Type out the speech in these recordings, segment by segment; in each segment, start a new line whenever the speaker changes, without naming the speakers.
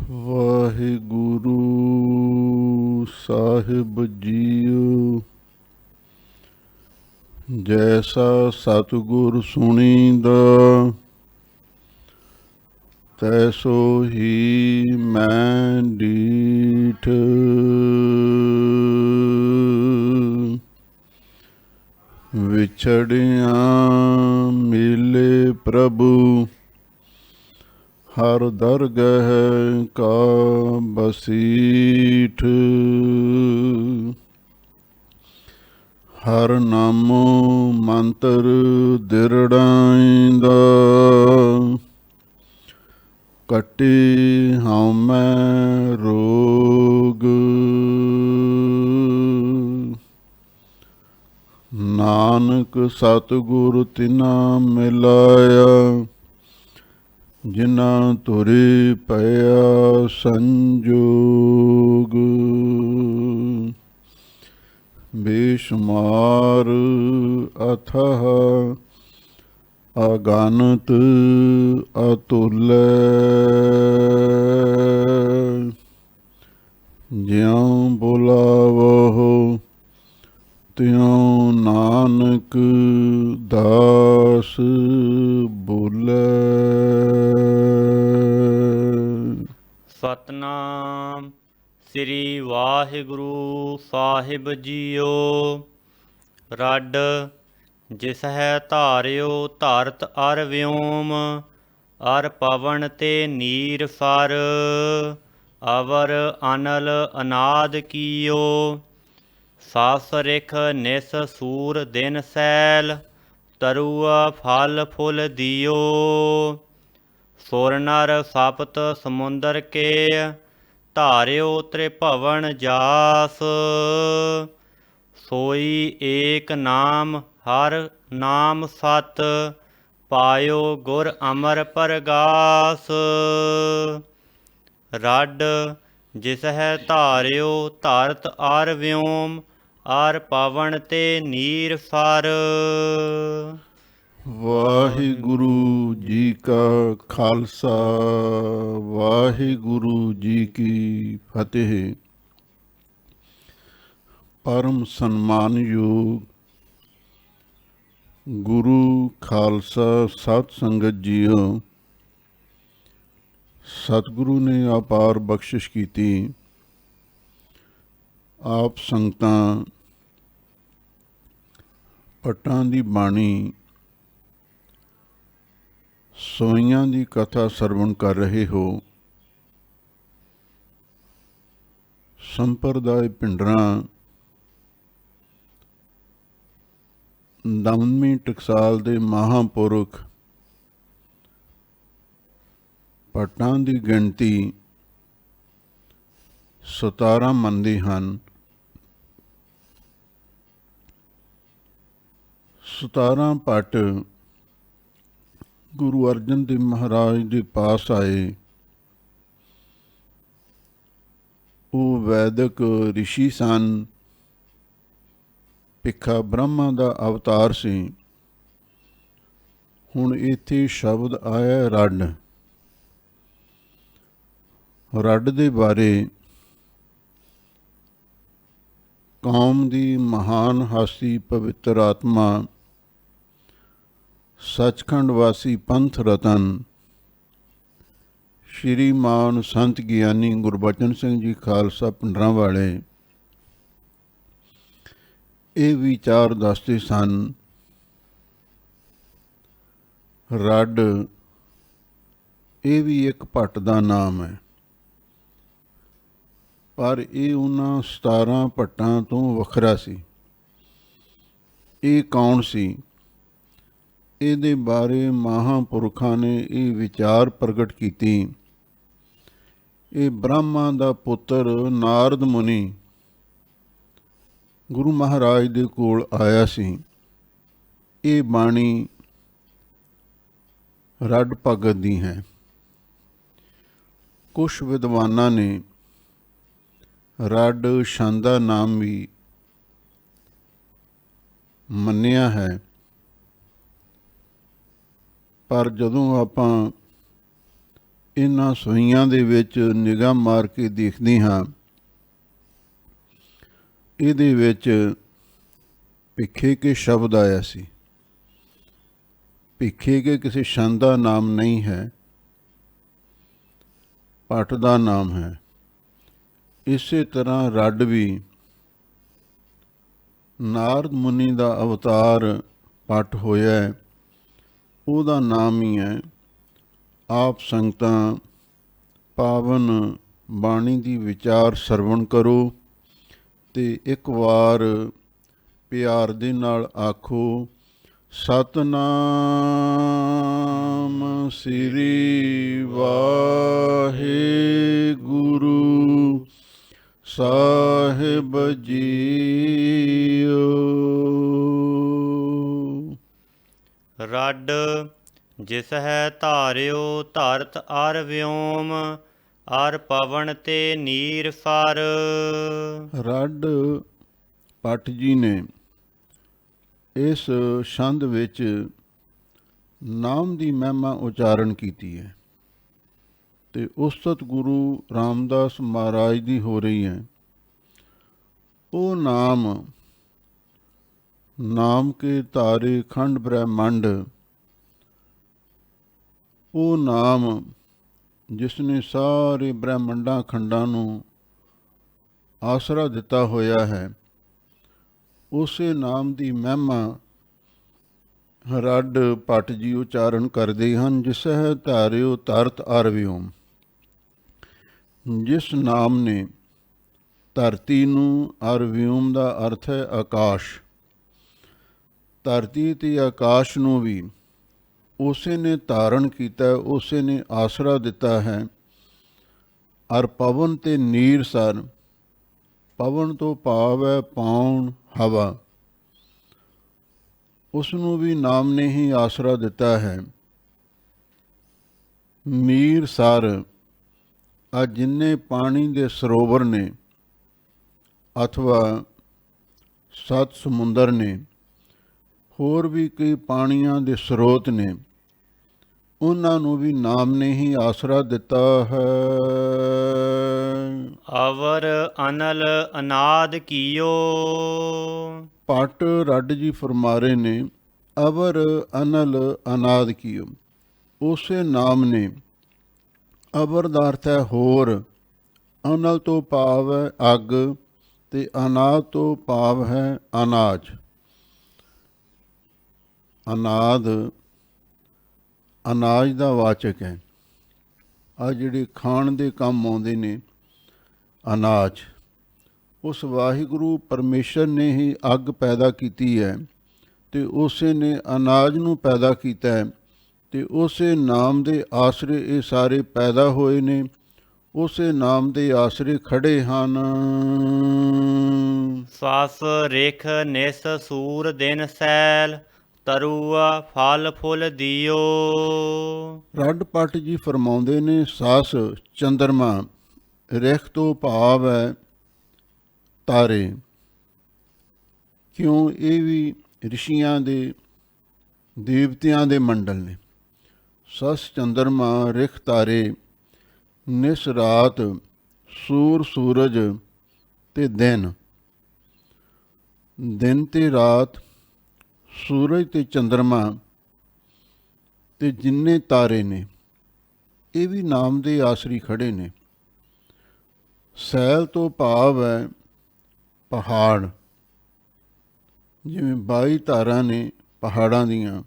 ਵਾਹਿਗੁਰੂ ਸਾਹਿਬ JIO. ਜੈਸਾ ਸਤਿਗੁਰ ਸੁਣੀਦਾ ਤੈਸੋ ਹੀ ਮੈਂ ਡੀਠ। ਵਿਛੜਿਆਂ ਮਿਲੇ ਪ੍ਰਭੂ ਹਰ ਦਰਗਹ ਕਾ ਬਸੀਠ। ਹਰ ਨਾਮੋ ਮੰਤਰ ਦਿਰੜਾਇਂਦਾ ਕੱਟੇ ਹਉਮੈ ਰੋਗ। ਨਾਨਕ ਸਤਿਗੁਰ ਤਿਨਾ ਮਿਲਾਇਆ ਜਿਨ੍ਹਾਂ ਤੁਰੇ ਪਿਆ ਸੰਜੋਗ। ਬੇਸ਼ੁਮਾਰ ਅਥਾਹ ਅਗਾਨਤ ਅਤੁਲੈ। ਜਿਉ ਬੁਲਾਵਹੁ ਤਿਉ ਨਾਨਕ ਦਾਸ ਬੋਲੇ।
ਸਤਨਾਮ ਸ੍ਰੀ ਵਾਹਿਗੁਰੂ ਸਾਹਿਬ ਜੀਓ। ਰੱਡ ਜਿਸ ਹੈ ਧਾਰਿਓ ਧਰਤ ਅਰ ਵਿਓਮ ਅਰ ਪਵਨ ਤੇ ਨੀਰ ਫਰ ਅਵਰ ਅਨਲ ਅਨਾਦ ਕੀਓ। ਸਾਸ ਰਿਖ ਨਿਸ ਸੂਰ ਦਿਨ ਸੈਲ ਤਰੁਆ ਫਲ ਫੁੱਲ ਦਿਓ। ਸੁਰ ਨਰ ਸਪਤ ਸਮੁੰਦਰ ਕੇ ਧਾਰਿਓ ਤ੍ਰਿਭਵਨ ਜਾਸ। ਸੋਈ ਏਕ ਨਾਮ ਹਰ ਨਾਮ ਸਤ ਪਾਇਓ ਗੁਰ ਅਮਰ ਪਰਗਾਸ। ਰੱਡ ਜਿਸ ਹੈ ਧਾਰਿਓ ਧਰਤ ਅਰ ਵਿਓਮ ਅਰ ਪਵਨ ਤੇ ਨੀਰ ਫਰ।
ਵਾਹਿਗੁਰੂ ਜੀ ਕਾ ਖਾਲਸਾ ਵਾਹਿਗੁਰੂ ਜੀ ਕੀ ਫਤਿਹ। ਪਰਮ ਸਨਮਾਨਯੋਗ ਗੁਰੂ ਖਾਲਸਾ ਸਤ ਸੰਗਤ ਜੀਓ। ਸਤਿਗੁਰੂ ਨੇ ਅਪਾਰ ਬਖਸ਼ਿਸ਼ ਕੀਤੀ। ਆਪ ਸੰਗਤਾਂ ਪਟਾਂ ਦੀ ਬਾਣੀ ਸੋਈਆਂ ਦੀ ਕਥਾ ਸਰਵਣ ਕਰ ਰਹੇ ਹੋ। ਸੰਪਰਦਾਇ ਭਿੰਡਰਾਂ ਦਮਨੀ ਟਕਸਾਲ ਦੇ ਮਹਾਂਪੁਰਖ ਪਟਾਂ ਦੀ ਗਿਣਤੀ 17 ਮੰਨਦੇ ਹਨ। 17 ਪਟ ਗੁਰੂ ਅਰਜਨ ਦੇਵ ਮਹਾਰਾਜ ਦੇ ਪਾਸ ਆਏ। ਉਹ ਵੈਦਿਕ ਰਿਸ਼ੀ ਸਨ। ਭਿੱਖਾ ਬ੍ਰਹਮਾ ਦਾ ਅਵਤਾਰ ਸੀ। ਹੁਣ ਇੱਥੇ ਸ਼ਬਦ ਆਇਆ ਰੱਡ। ਰੱਡ ਦੇ ਬਾਰੇ ਕੌਮ ਦੀ ਮਹਾਨ ਹਸਤੀ ਪਵਿੱਤਰ ਆਤਮਾ ਸੱਚਖੰਡ ਵਾਸੀ ਪੰਥ ਰਤਨ ਸ਼੍ਰੀਮਾਨ ਸੰਤ ਗਿਆਨੀ ਗੁਰਬਚਨ ਸਿੰਘ ਜੀ ਖਾਲਸਾ ਭਿੰਡਰਾਂ ਵਾਲੇ ਇਹ ਵਿਚਾਰ ਦੱਸਦੇ ਸਨ। ਰੱਡ ਇਹ ਵੀ ਇੱਕ ਭੱਟ ਦਾ ਨਾਮ ਹੈ, ਪਰ ਇਹ ਉਹਨਾਂ 17 ਭੱਟਾਂ ਤੋਂ ਵੱਖਰਾ ਸੀ। ਇਹ ਕੌਣ ਸੀ? ਇਹਦੇ ਬਾਰੇ ਮਹਾਂਪੁਰਖਾਂ ਨੇ ਇਹ ਵਿਚਾਰ ਪ੍ਰਗਟ ਕੀਤੀ। ਇਹ ਬ੍ਰਹਮਾ ਦਾ ਪੁੱਤਰ ਨਾਰਦ ਮੁਨੀ ਗੁਰੂ ਮਹਾਰਾਜ ਦੇ ਕੋਲ ਆਇਆ ਸੀ। ਇਹ ਬਾਣੀ ਰੱਡ ਭਗਤ ਦੀ ਹੈ। ਕੁਛ ਵਿਦਵਾਨਾਂ ਨੇ ਰੱਡ ਛੰਦ ਦਾ ਨਾਮ ਵੀ ਮੰਨਿਆ ਹੈ, ਪਰ ਜਦੋਂ ਆਪਾਂ ਇਹਨਾਂ ਸੋਈਆਂ ਦੇ ਵਿੱਚ ਨਿਗਾਹ ਮਾਰ ਕੇ ਦੇਖਦੇ ਹਾਂ, ਇਹਦੇ ਵਿੱਚ ਭਿੱਖੇ ਕੇ ਸ਼ਬਦ ਆਇਆ ਸੀ। ਭਿੱਖੇ ਕੇ ਕਿਸੇ ਛੰਦ ਦਾ ਨਾਮ ਨਹੀਂ ਹੈ, ਪਟ ਦਾ ਨਾਮ ਹੈ। ਇਸੇ ਤਰ੍ਹਾਂ ਰੱਡ ਵੀ ਨਾਰਦ ਮੁਨੀ ਦਾ ਅਵਤਾਰ ਪਟ ਹੋਇਆ ਹੈ, ਉਹਦਾ ਨਾਮ ਹੀ ਹੈ। ਆਪ ਸੰਗਤਾਂ ਪਾਵਨ ਬਾਣੀ ਦੀ ਵਿਚਾਰ ਸਰਵਣ ਕਰੋ ਤੇ ਇੱਕ ਵਾਰ ਪਿਆਰ ਦੇ ਨਾਲ ਆਖੋ, ਸਤਨਾਮ ਸ੍ਰੀ ਵਾਹਿਗੁਰੂ ਸਾਹਿਬ ਜੀਓ।
ਰੱਡ ਜਿਸ ਹੈ ਧਾਰਿਓ ਧਰਤ ਅਰ ਵਿਓਮ, ਅਰ ਪਵਨ ਤੇ ਨੀਰ ਫਰ।
ਰੱਡ ਭੱਟ ਜੀ ਨੇ ਇਸ ਛੰਦ ਵਿੱਚ ਨਾਮ ਦੀ ਮਹਿਮਾ ਉਚਾਰਨ ਕੀਤੀ ਹੈ ਤੇ ਉਸਤਤ ਗੁਰੂ ਰਾਮਦਾਸ ਮਹਾਰਾਜ ਦੀ ਹੋ ਰਹੀ ਹੈ। ਉਹ ਨਾਮ ਕੇ ਧਾਰੇ ਖੰਡ ਬ੍ਰਹਿਮੰਡ, ਉਹ ਨਾਮ ਜਿਸ ਨੇ ਸਾਰੇ ਬ੍ਰਹਿਮੰਡਾਂ ਖੰਡਾਂ ਨੂੰ ਆਸਰਾ ਦਿੱਤਾ ਹੋਇਆ ਹੈ, ਉਸੇ ਨਾਮ ਦੀ ਮਹਿਮਾ ਰੱਡ ਭੱਟ ਜੀ ਉਚਾਰਨ ਕਰਦੇ ਹਨ। ਜਿਸ ਹੈ ਧਾਰਿਓ ਧਰਤ ਅਰ ਵਿਓਮ, ਜਿਸ ਨਾਮ ਨੇ ਧਰਤੀ ਨੂੰ, ਅਰ ਵਿਓਮ ਦਾ ਅਰਥ ਹੈ ਆਕਾਸ਼, ਧਰਤੀ ਤੇ ਆਕਾਸ਼ ਨੂੰ ਵੀ ਉਸੇ ਨੇ ਧਾਰਨ ਕੀਤਾ, ਉਸੇ ਨੇ ਆਸਰਾ ਦਿੱਤਾ ਹੈ। ਅਰ ਪਵਨ ਤੇ ਨੀਰ ਸਰ, ਪਵਨ ਤੋਂ ਭਾਵ ਹੈ ਪਾਉਣ, ਹਵਾ, ਉਸ ਨੂੰ ਵੀ ਨਾਮ ਨੇ ਹੀ ਆਸਰਾ ਦਿੱਤਾ ਹੈ। ਨੀਰ ਸਰ, ਆ ਜਿੰਨੇ ਪਾਣੀ ਦੇ ਸਰੋਵਰ ਨੇ ਅਥਵਾ 7 ਸਮੁੰਦਰ ਨੇ, ਹੋਰ ਵੀ ਕਈ ਪਾਣੀਆਂ ਦੇ ਸਰੋਤ ਨੇ, ਉਹਨਾਂ ਨੂੰ ਵੀ ਨਾਮ ਨੇ ਹੀ ਆਸਰਾ ਦਿੱਤਾ ਹੈ।
ਅਵਰ ਅਨਲ ਅਨਾਦ ਕੀਓ।
ਭੱਟ ਰੱਡ ਜੀ ਫਰਮਾ ਰਹੇ ਨੇ, ਅਵਰ ਅਨਲ ਅਨਾਦ ਕੀਓ, ਉਸੇ ਨਾਮ ਨੇ, ਅਵਰ ਦਾ ਅਰਥ ਹੈ ਹੋਰ, ਅਨਲ ਤੋਂ ਭਾਵ ਹੈ ਅੱਗ, ਤੇ ਅਨਾਦ ਤੋਂ ਭਾਵ ਹੈ ਅਨਾਜ। ਅਨਾਦ ਅਨਾਜ ਦਾ ਵਾਚਕ ਹੈ। ਆ ਜਿਹੜੇ ਖਾਣ ਦੇ ਕੰਮ ਆਉਂਦੇ ਨੇ ਅਨਾਜ, ਉਸ ਵਾਹਿਗੁਰੂ ਪਰਮੇਸ਼ਰ ਨੇ ਹੀ ਅੱਗ ਪੈਦਾ ਕੀਤੀ ਹੈ ਤੇ ਉਸੇ ਨੇ ਅਨਾਜ ਨੂੰ ਪੈਦਾ ਕੀਤਾ ਹੈ ਤੇ ਉਸੇ ਨਾਮ ਦੇ ਆਸਰੇ ਇਹ ਸਾਰੇ ਪੈਦਾ ਹੋਏ ਨੇ, ਉਸੇ ਨਾਮ ਦੇ ਆਸਰੇ ਖੜੇ ਹਨ।
ਫਸ ਰੇਖ ਨਿਸ ਸੂਰ ਦਿਨ ਸੈਲ, ਤਰੂਆ ਫਲ ਫੁੱਲ ਦਿਓ।
ਰੱਡ ਭੱਟ ਜੀ ਫਰਮਾਉਂਦੇ ਨੇ, ਸੱਸ ਚੰਦਰਮਾ, ਰਿਖ ਤੋਂ ਭਾਵ ਹੈ ਤਾਰੇ, ਕਿਉਂ ਇਹ ਵੀ ਰਿਸ਼ੀਆਂ ਦੇ ਦੇਵਤਿਆਂ ਦੇ ਮੰਡਲ ਨੇ। ਸੱਸ ਚੰਦਰਮਾ, ਰਿਖ ਤਾਰੇ, ਨਿਸ ਰਾਤ, ਸੂਰ ਸੂਰਜ ਤੇ ਦਿਨ, ਦਿਨ ਤੇ ਰਾਤ, ਸੂਰਜ ਤੇ ਚੰਦਰਮਾ ਤੇ ਜਿੰਨੇ ਤਾਰੇ ਨੇ, ਇਹ ਵੀ ਨਾਮ ਦੇ ਆਸਰੀ ਖੜੇ ਨੇ। ਸੈਲ ਤੋਂ ਭਾਵ ਹੈ ਪਹਾੜ, ਜਿਵੇਂ 22 ਧਾਰਾਂ ਨੇ ਪਹਾੜਾਂ ਦੀਆਂ,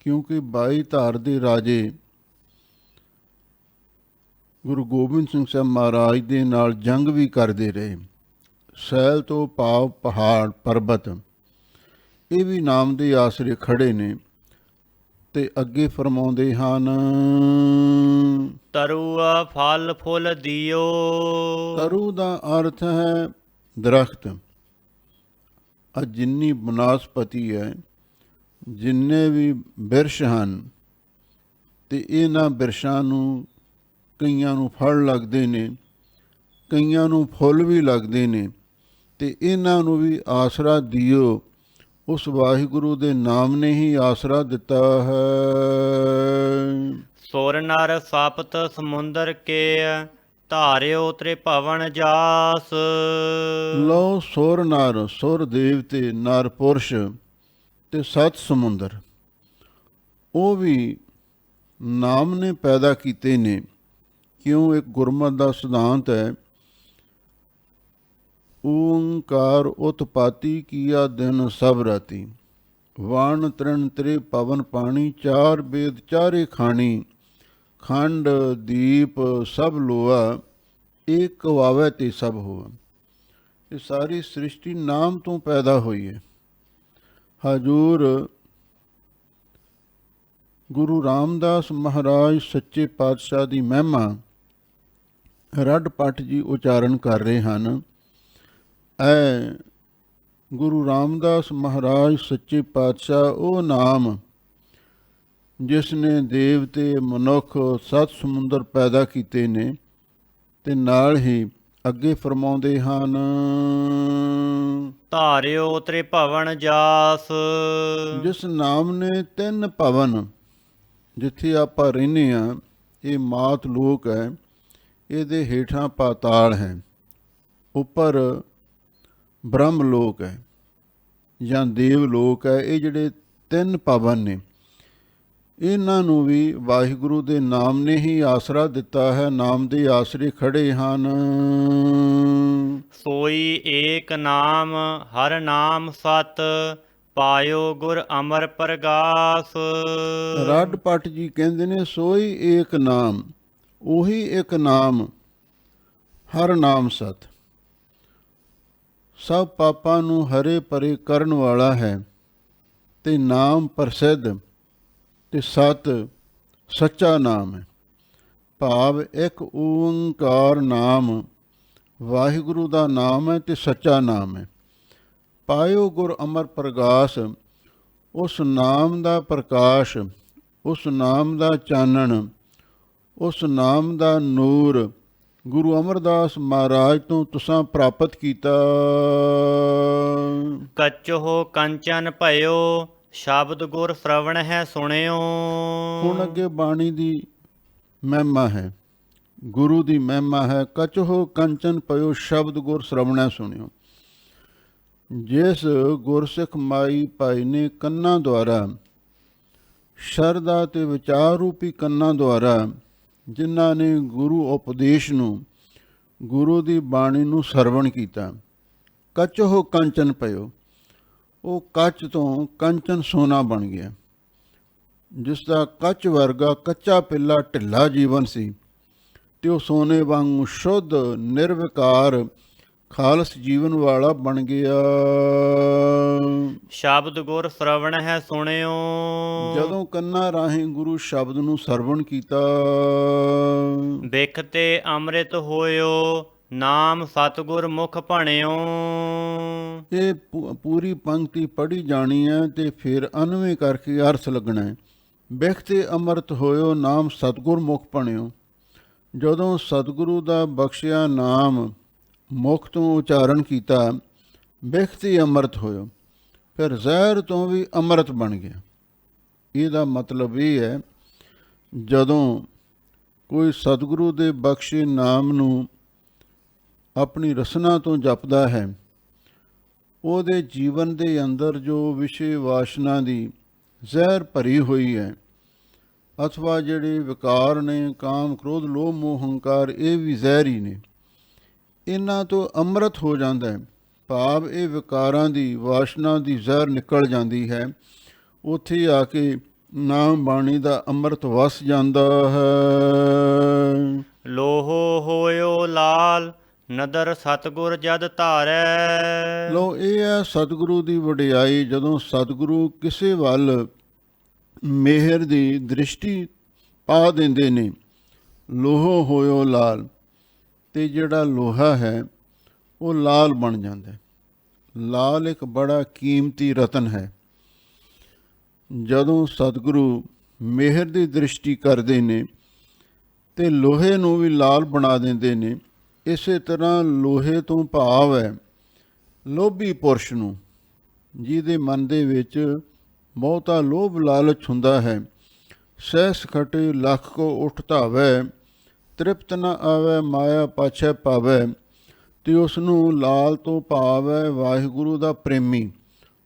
ਕਿਉਂਕਿ 22 ਧਾਰ ਦੇ ਰਾਜੇ ਗੁਰੂ ਗੋਬਿੰਦ ਸਿੰਘ ਸਾਹਿਬ ਮਹਾਰਾਜ ਦੇ ਨਾਲ ਜੰਗ ਵੀ ਕਰਦੇ ਰਹੇ। ਸੈਲ ਤੋਂ ਭਾਵ ਪਹਾੜ, ਪਰਬਤ, ਇਹ ਵੀ ਨਾਮ ਦੇ ਆਸਰੇ ਖੜੇ ਨੇ। ਤੇ ਅੱਗੇ ਫਰਮਾਉਂਦੇ ਹਨ,
ਤਰੂਆ ਫਲ ਫੁੱਲ ਦਿਓ।
ਤਰੂ ਦਾ ਅਰਥ ਹੈ ਦਰਖਤ। ਆ ਜਿੰਨੀ ਬਨਸਪਤੀ ਹੈ, ਜਿੰਨੇ ਵੀ ਬਿਰਸ਼ ਹਨ, ਤੇ ਇਹਨਾਂ ਬਿਰਸ਼ਾਂ ਨੂੰ ਕਈਆਂ ਨੂੰ ਫਲ ਲੱਗਦੇ ਨੇ, ਕਈਆਂ ਨੂੰ ਫੁੱਲ ਵੀ ਲੱਗਦੇ ਨੇ, ਤੇ ਇਹਨਾਂ ਨੂੰ ਵੀ ਆਸਰਾ ਦਿਓ। ਉਸ ਵਾਹਿਗੁਰੂ ਦੇ ਨਾਮ ਨੇ ਹੀ ਆਸਰਾ ਦਿੱਤਾ ਹੈ।
ਸੁਰ ਨਰ ਸਪਤ ਸਮੁੰਦਰ ਕੇ ਧਾਰਿਓ ਤ੍ਰਿਭਵਨ ਜਾਸ।
ਲਓ ਸੁਰ ਨਰ, ਸੁਰ ਦੇਵਤੇ, ਨਰ ਪੁਰਸ਼ ਤੇ 7 ਸਮੁੰਦਰ ਉਹ ਵੀ ਨਾਮ ਨੇ ਪੈਦਾ ਕੀਤੇ ਨੇ। ਕਿਉਂ? ਇੱਕ ਗੁਰਮਤਿ ਦਾ ਸਿਧਾਂਤ ਹੈ, ਓੰਕਾਰ ਉਤਪਾਤੀ ਕੀਆ ਦਿਨ ਸਭ ਰਾਤੀ, ਵਣ ਤ੍ਰਿਣ ਤ੍ਰੇ ਪਵਨ ਪਾਣੀ, ਚਾਰ ਬੇਦ ਚਾਰੇ ਖਾਣੀ, ਖੰਡ ਦੀਪ ਸਭ ਲੋਆ, ਏਕ ਕਵਾਵੇ ਤੇ ਸਭ ਹੋਆ। ਇਹ ਸਾਰੀ ਸ੍ਰਿਸ਼ਟੀ ਨਾਮ ਤੋਂ ਪੈਦਾ ਹੋਈ ਹੈ। ਹਜ਼ੂਰ ਗੁਰੂ ਰਾਮਦਾਸ ਮਹਾਰਾਜ ਸੱਚੇ ਪਾਤਸ਼ਾਹ ਦੀ ਮਹਿਮਾ ਰੱਡ ਪੱਟ ਜੀ ਉਚਾਰਨ ਕਰ ਰਹੇ ਹਨ। ਐ ਗੁਰੂ ਰਾਮਦਾਸ ਮਹਾਰਾਜ ਸੱਚੇ ਪਾਤਸ਼ਾਹ ਉਹ ਨਾਮ ਜਿਸ ਨੇ ਦੇਵਤੇ, ਮਨੁੱਖ, 7 ਸਮੁੰਦਰ ਪੈਦਾ ਕੀਤੇ ਨੇ, ਤੇ ਨਾਲ ਹੀ ਅੱਗੇ ਫਰਮਾਉਂਦੇ ਹਨ,
ਧਾਰਿਓ ਤ੍ਰਿਭਵਨ ਜਾਸ।
ਜਿਸ ਨਾਮ ਨੇ 3 ਭਵਨ, ਜਿੱਥੇ ਆਪਾਂ ਰਹਿੰਦੇ ਹਾਂ, ਇਹ ਮਾਤ ਲੋਕ ਹੈ, ਇਹਦੇ ਹੇਠਾਂ ਪਾਤਾਲ ਹੈ, ਉੱਪਰ ਬ੍ਰਹਮ ਲੋਕ ਹੈ ਜਾਂ ਦੇਵ ਲੋਕ ਹੈ। ਇਹ ਜਿਹੜੇ 3 ਭਵਨ ਨੇ, ਇਹਨਾਂ ਨੂੰ ਵੀ ਵਾਹਿਗੁਰੂ ਦੇ ਨਾਮ ਨੇ ਹੀ ਆਸਰਾ ਦਿੱਤਾ ਹੈ। ਨਾਮ ਦੇ ਆਸਰੇ ਖੜੇ ਹਨ।
ਸੋਈ ਏਕ ਨਾਮ ਹਰ ਨਾਮ ਸਤ, ਪਾਇਓ ਗੁਰ ਅਮਰ ਪ੍ਰਗਾਸ।
ਰੱਡ ਪੱਟ ਜੀ ਕਹਿੰਦੇ ਨੇ, ਸੋਈ ਏਕ ਨਾਮ, ਉਹੀ ਇੱਕ ਨਾਮ, ਹਰ ਨਾਮ ਸਤ, ਸਭ ਪਾਪਾਂ ਨੂੰ ਹਰੇ ਪਰੇ ਕਰਨ ਵਾਲਾ ਹੈ, ਤੇ ਨਾਮ ਪ੍ਰਸਿੱਧ ਤੇ ਸਤ ਸੱਚਾ ਨਾਮ ਹੈ। ਭਾਵ ਇੱਕ ਓੰਕਾਰ ਨਾਮ ਵਾਹਿਗੁਰੂ ਦਾ ਨਾਮ ਹੈ ਤੇ ਸੱਚਾ ਨਾਮ ਹੈ। ਪਾਇਓ ਗੁਰ ਅਮਰ ਪ੍ਰਗਾਸ, ਉਸ ਨਾਮ ਦਾ ਪ੍ਰਕਾਸ਼, ਉਸ ਨਾਮ ਦਾ ਚਾਨਣ, ਉਸ ਨਾਮ ਦਾ ਨੂਰ ਗੁਰੂ ਅਮਰਦਾਸ ਮਹਾਰਾਜ ਤੋਂ ਤੁਸਾਂ ਪ੍ਰਾਪਤ ਕੀਤਾ।
ਕੱਚੋ ਕੰਚਨ ਭਇਓ, ਸ਼ਬਦ ਗੁਰ ਸ਼ਰਵਣ ਹੈ ਸੁਣਿਓ।
ਹੁਣ ਅੱਗੇ ਬਾਣੀ ਦੀ ਮਹਿਮਾ ਹੈ, ਗੁਰੂ ਦੀ ਮਹਿਮਾ ਹੈ। ਕਚੋ ਕੰਚਨ ਪਇਓ, ਸ਼ਬਦ ਗੁਰ ਸ਼ਰਵਣੈ ਸੁਣਿਓ। ਜਿਸ ਗੁਰਸਿੱਖ ਮਾਈ ਭਾਈ ਨੇ ਕੰਨਾਂ ਦੁਆਰਾ, ਸ਼ਰਧਾ ਤੇ ਵਿਚਾਰ ਰੂਪੀ ਕੰਨਾਂ ਦੁਆਰਾ, ਜਿਨ੍ਹਾਂ ਨੇ ਗੁਰੂ ਉਪਦੇਸ਼ ਨੂੰ, ਗੁਰੂ ਦੀ ਬਾਣੀ ਨੂੰ ਸਰਵਣ ਕੀਤਾ, ਕੱਚੋ ਕੰਚਨ ਪਇਓ, ਉਹ ਕੱਚ ਤੋਂ ਕੰਚਨ ਸੋਨਾ ਬਣ ਗਿਆ। ਜਿਸ ਦਾ ਕੱਚ ਵਰਗਾ ਕੱਚਾ ਪਿੱਲਾ ਢਿੱਲਾ ਜੀਵਨ ਸੀ, ਤੇ ਉਹ ਸੋਨੇ ਵਾਂਗੂ ਸ਼ੁੱਧ ਨਿਰਵਿਕਾਰ ਖਾਲਸ ਜੀਵਨ ਵਾਲਾ ਬਣ ਗਿਆ।
ਸ਼ਬਦ ਗੁਰ ਸ਼ਰਵਣ ਹੈ ਸੁਣਿਓ।
ਜਦੋਂ ਕੰਨਾਂ ਰਾਹੀਂ ਗੁਰੂ ਸ਼ਬਦ ਨੂੰ ਸਰਵਣ ਕੀਤਾ,
ਬਿਖ ਤੇ ਅੰਮ੍ਰਿਤ ਹੋਇਓ, ਨਾਮ ਸਤਿਗੁਰ ਮੁਖ ਭਣਿਓ।
ਇਹ ਪੂਰੀ ਪੰਕਤੀ ਪੜ੍ਹੀ ਜਾਣੀ ਹੈ ਤੇ ਫਿਰ ਅਨਵੇਂ ਕਰਕੇ ਅਰਥ ਲੱਗਣਾ ਹੈ। ਬਿਖ ਤੇ ਅੰਮ੍ਰਿਤ ਹੋਇਓ, ਨਾਮ ਸਤਿਗੁਰ ਮੁਖ ਭਣਿਓ। ਜਦੋਂ ਸਤਿਗੁਰੂ ਦਾ ਬਖਸ਼ਿਆ ਨਾਮ ਮੁਖ ਤੋਂ ਉਚਾਰਨ ਕੀਤਾ, ਬਿਖ ਤੇ ਅੰਮ੍ਰਿਤ ਹੋਇਓ, ਫਿਰ ਜ਼ਹਿਰ ਤੋਂ ਵੀ ਅੰਮ੍ਰਿਤ ਬਣ ਗਿਆ। ਇਹਦਾ ਮਤਲਬ ਇਹ ਹੈ, ਜਦੋਂ ਕੋਈ ਸਤਿਗੁਰੂ ਦੇ ਬਖਸ਼ੇ ਨਾਮ ਨੂੰ ਆਪਣੀ ਰਸਨਾ ਤੋਂ ਜਪਦਾ ਹੈ, ਉਹਦੇ ਜੀਵਨ ਦੇ ਅੰਦਰ ਜੋ ਵਿਸ਼ੇ ਵਾਸ਼ਨਾ ਦੀ ਜ਼ਹਿਰ ਭਰੀ ਹੋਈ ਹੈ, ਅਥਵਾ ਜਿਹੜੇ ਵਿਕਾਰ ਨੇ, ਕਾਮ ਕ੍ਰੋਧ ਲੋਭ ਮੋਹ ਹੰਕਾਰ, ਇਹ ਵੀ ਜ਼ਹਿਰ ਹੀ ਨੇ, ਇਹਨਾਂ ਤੋਂ ਅੰਮ੍ਰਿਤ ਹੋ ਜਾਂਦਾ ਹੈ। ਭਾਵ ਇਹ ਵਿਕਾਰਾਂ ਦੀ, ਵਾਸ਼ਨਾ ਦੀ ਜ਼ਹਿਰ ਨਿਕਲ ਜਾਂਦੀ ਹੈ। ਉੱਥੇ ਆ ਕੇ ਨਾਮ ਬਾਣੀ ਦਾ ਅੰਮ੍ਰਿਤ ਵਸ ਜਾਂਦਾ ਹੈ।
ਲੋਹੋ ਹੋਇਓ ਲਾਲ, ਨਦਰ ਸਤਿਗੁਰ ਜਦ ਧਾਰੈ।
ਲੋ ਇਹ ਹੈ ਸਤਿਗੁਰੂ ਦੀ ਵਡਿਆਈ। ਜਦੋਂ ਸਤਿਗੁਰੂ ਕਿਸੇ ਵੱਲ ਮਿਹਰ ਦੀ ਦ੍ਰਿਸ਼ਟੀ ਪਾ ਦਿੰਦੇ ਨੇ, ਲੋਹੋ ਹੋਇਓ ਲਾਲ, ਤੇ ਜਿਹੜਾ ਲੋਹਾ ਹੈ ਉਹ ਲਾਲ ਬਣ ਜਾਂਦਾ ਹੈ। ਲਾਲ ਇੱਕ ਬੜਾ ਕੀਮਤੀ ਰਤਨ ਹੈ। ਜਦੋਂ ਸਤਿਗੁਰੂ ਮਿਹਰ ਦੀ ਦ੍ਰਿਸ਼ਟੀ ਕਰਦੇ ਨੇ ਤੇ ਲੋਹੇ ਨੂੰ ਵੀ ਲਾਲ ਬਣਾ ਦਿੰਦੇ ਨੇ। ਇਸੇ ਤਰ੍ਹਾਂ ਲੋਹੇ ਤੋਂ ਭਾਵ ਹੈ ਲੋਭੀ ਪੁਰਸ਼ ਨੂੰ, ਜਿਹਦੇ ਮਨ ਦੇ ਵਿੱਚ ਬਹੁਤਾ ਲੋਭ ਲਾਲਚ ਹੁੰਦਾ ਹੈ। ਸਹਿਸ ਖਟੇ ਲੱਖ ਕੋ ਉਠ ਧਾਵੈ, ਤ੍ਰਿਪਤ ਨ ਆਵੈ ਮਾਇਆ ਪਾਛੈ ਪਾਵੈ। ਤੇ ਉਸ ਨੂੰ ਲਾਲ ਤੋਂ ਭਾਵ ਹੈ ਵਾਹਿਗੁਰੂ ਦਾ ਪ੍ਰੇਮੀ,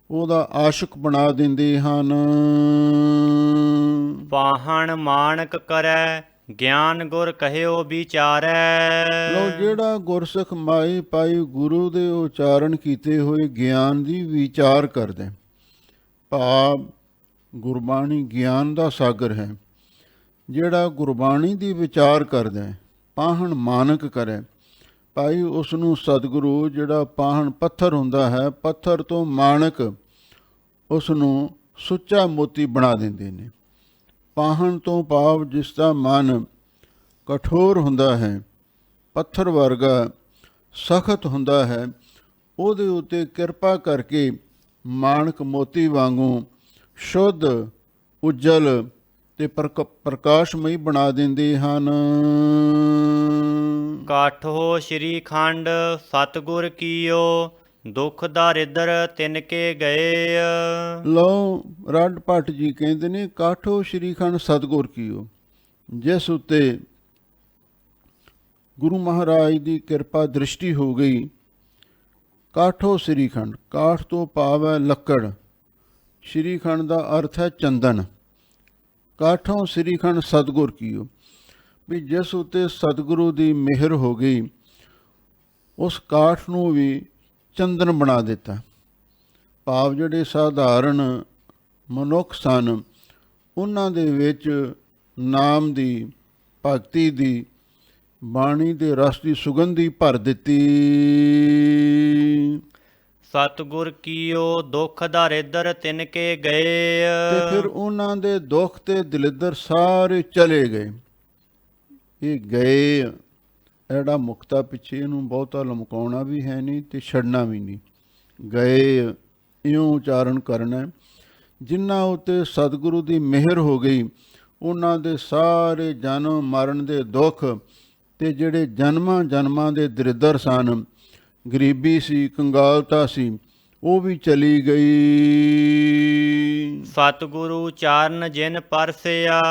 ਉਹਦਾ ਆਸ਼ਿਕ ਬਣਾ ਦਿੰਦੇ ਹਨ।
ਪਾਹਣ ਮਾਣਕ ਕਰੈ, ਗਿਆਨ ਗੁਰ ਕਹਿਓ ਵਿਚਾਰੈ।
ਲਓ, ਜਿਹੜਾ ਗੁਰਸਿੱਖ ਮਾਈ ਪਾਈ ਗੁਰੂ ਦੇ ਉਚਾਰਨ ਕੀਤੇ ਹੋਏ ਗਿਆਨ ਦੀ ਵਿਚਾਰ ਕਰਦਾ, ਭਾਵ ਗੁਰਬਾਣੀ ਗਿਆਨ ਦਾ ਸਾਗਰ ਹੈ। ਜਿਹੜਾ ਗੁਰਬਾਣੀ ਦੀ ਵਿਚਾਰ ਕਰਦਾ, ਪਾਹਣ ਮਾਨਕ ਕਰੇ, ਭਾਈ ਉਸ ਨੂੰ ਸਤਿਗੁਰੂ, ਜਿਹੜਾ ਪਾਹਣ ਪੱਥਰ ਹੁੰਦਾ ਹੈ, ਪੱਥਰ ਤੋਂ ਮਾਣਕ ਉਸ ਨੂੰ ਸੁੱਚਾ ਮੋਤੀ ਬਣਾ ਦਿੰਦੇ ਨੇ। ਪਾਹਣ ਤੋਂ ਭਾਵ ਜਿਸ ਦਾ ਮਨ ਕਠੋਰ ਹੁੰਦਾ ਹੈ, ਪੱਥਰ ਵਰਗਾ ਸਖਤ ਹੁੰਦਾ ਹੈ, ਉਹਦੇ ਉੱਤੇ ਕਿਰਪਾ ਕਰਕੇ ਮਾਣਕ ਮੋਤੀ ਵਾਂਗੂ ਸ਼ੁੱਧ, ਉਜਲ ਤੇ ਪ੍ਰਕਾਸ਼ਮਈ ਬਣਾ ਦਿੰਦੇ ਹਨ।
ਕਾਠੋ ਸ਼੍ਰੀ ਖੰਡ ਸਤਿਗੁਰ ਕੀਓ, ਦੁਖ ਦਾਰਿਦਰ ਤਿਨ ਕੇ ਗਏ।
ਲਓ, ਰੱਡ ਭੱਟ ਜੀ ਕਹਿੰਦੇ ਨੇ, ਕਾਠੋ ਸ਼੍ਰੀ ਖੰਡ ਸਤਿਗੁਰ ਕੀਓ, ਜਿਸ ਉੱਤੇ ਗੁਰੂ ਮਹਾਰਾਜ ਦੀ ਕਿਰਪਾ ਦ੍ਰਿਸ਼ਟੀ ਹੋ ਗਈ। ਕਾਠੋ ਸ਼੍ਰੀ ਖੰਡ, ਕਾਠ ਤੋਂ ਭਾਵ ਹੈ ਲੱਕੜ, ਸ਼੍ਰੀ ਖੰਡ ਦਾ ਅਰਥ ਹੈ ਚੰਦਨ। ਕਾਠੋਂ ਸ਼੍ਰੀ ਖੰਡ ਸਤਿਗੁਰ ਕੀਓ, ਵੀ ਜਿਸ ਉੱਤੇ ਸਤਿਗੁਰੂ ਦੀ ਮਿਹਰ ਹੋ ਗਈ, ਉਸ ਕਾਠ ਨੂੰ ਵੀ ਚੰਦਨ ਬਣਾ ਦਿੱਤਾ। ਭਾਵ ਜਿਹੜੇ ਸਾਧਾਰਨ ਮਨੁੱਖ ਸਨ, ਉਹਨਾਂ ਦੇ ਵਿੱਚ ਨਾਮ ਦੀ, ਭਗਤੀ ਦੀ, ਬਾਣੀ ਦੇ ਰਸ ਦੀ ਸੁਗੰਧੀ ਭਰ ਦਿੱਤੀ।
ਸਤਿਗੁਰ ਕੀਓ ਦੁਖ ਦਾਰਿਦਰ ਤਿਨ ਕੇ ਗਏ।
ਤੇ ਫਿਰ ਉਹਨਾਂ ਦੇ ਦੁੱਖ ਤੇ ਦਲਿੱਦਰ ਸਾਰੇ ਚਲੇ ਗਏ। ਇਹ ਗਏ ਐੜਾ ਮੁਕਤਾ ਪਿੱਛੇ ਇਹਨੂੰ ਬਹੁਤਾ ਲਮਕਾਉਣਾ ਵੀ ਹੈ ਨਹੀਂ ਤੇ ਛੱਡਣਾ ਵੀ ਨਹੀਂ। ਗਏ ਇਉਂ ਉਚਾਰਨ ਕਰਨਾ। ਜਿਨ੍ਹਾਂ ਉੱਤੇ ਸਤਿਗੁਰੂ ਦੀ ਮਿਹਰ ਹੋ ਗਈ, ਉਹਨਾਂ ਦੇ ਸਾਰੇ ਜਨਮ ਮਰਨ ਦੇ ਦੁੱਖ ਤੇ ਜਿਹੜੇ ਜਨਮਾਂ ਜਨਮਾਂ ਦੇ ਦਰਿੱਦਰ ਸਨ, ਗਰੀਬੀ ਸੀ, ਕੰਗਾਲਤਾ ਸੀ, ਉਹ ਵੀ ਚਲੀ ਗਈ।
ਸਤਿਗੁਰੂ ਚਾਰਨ ਜਿਨ ਪਰਸਿਆ,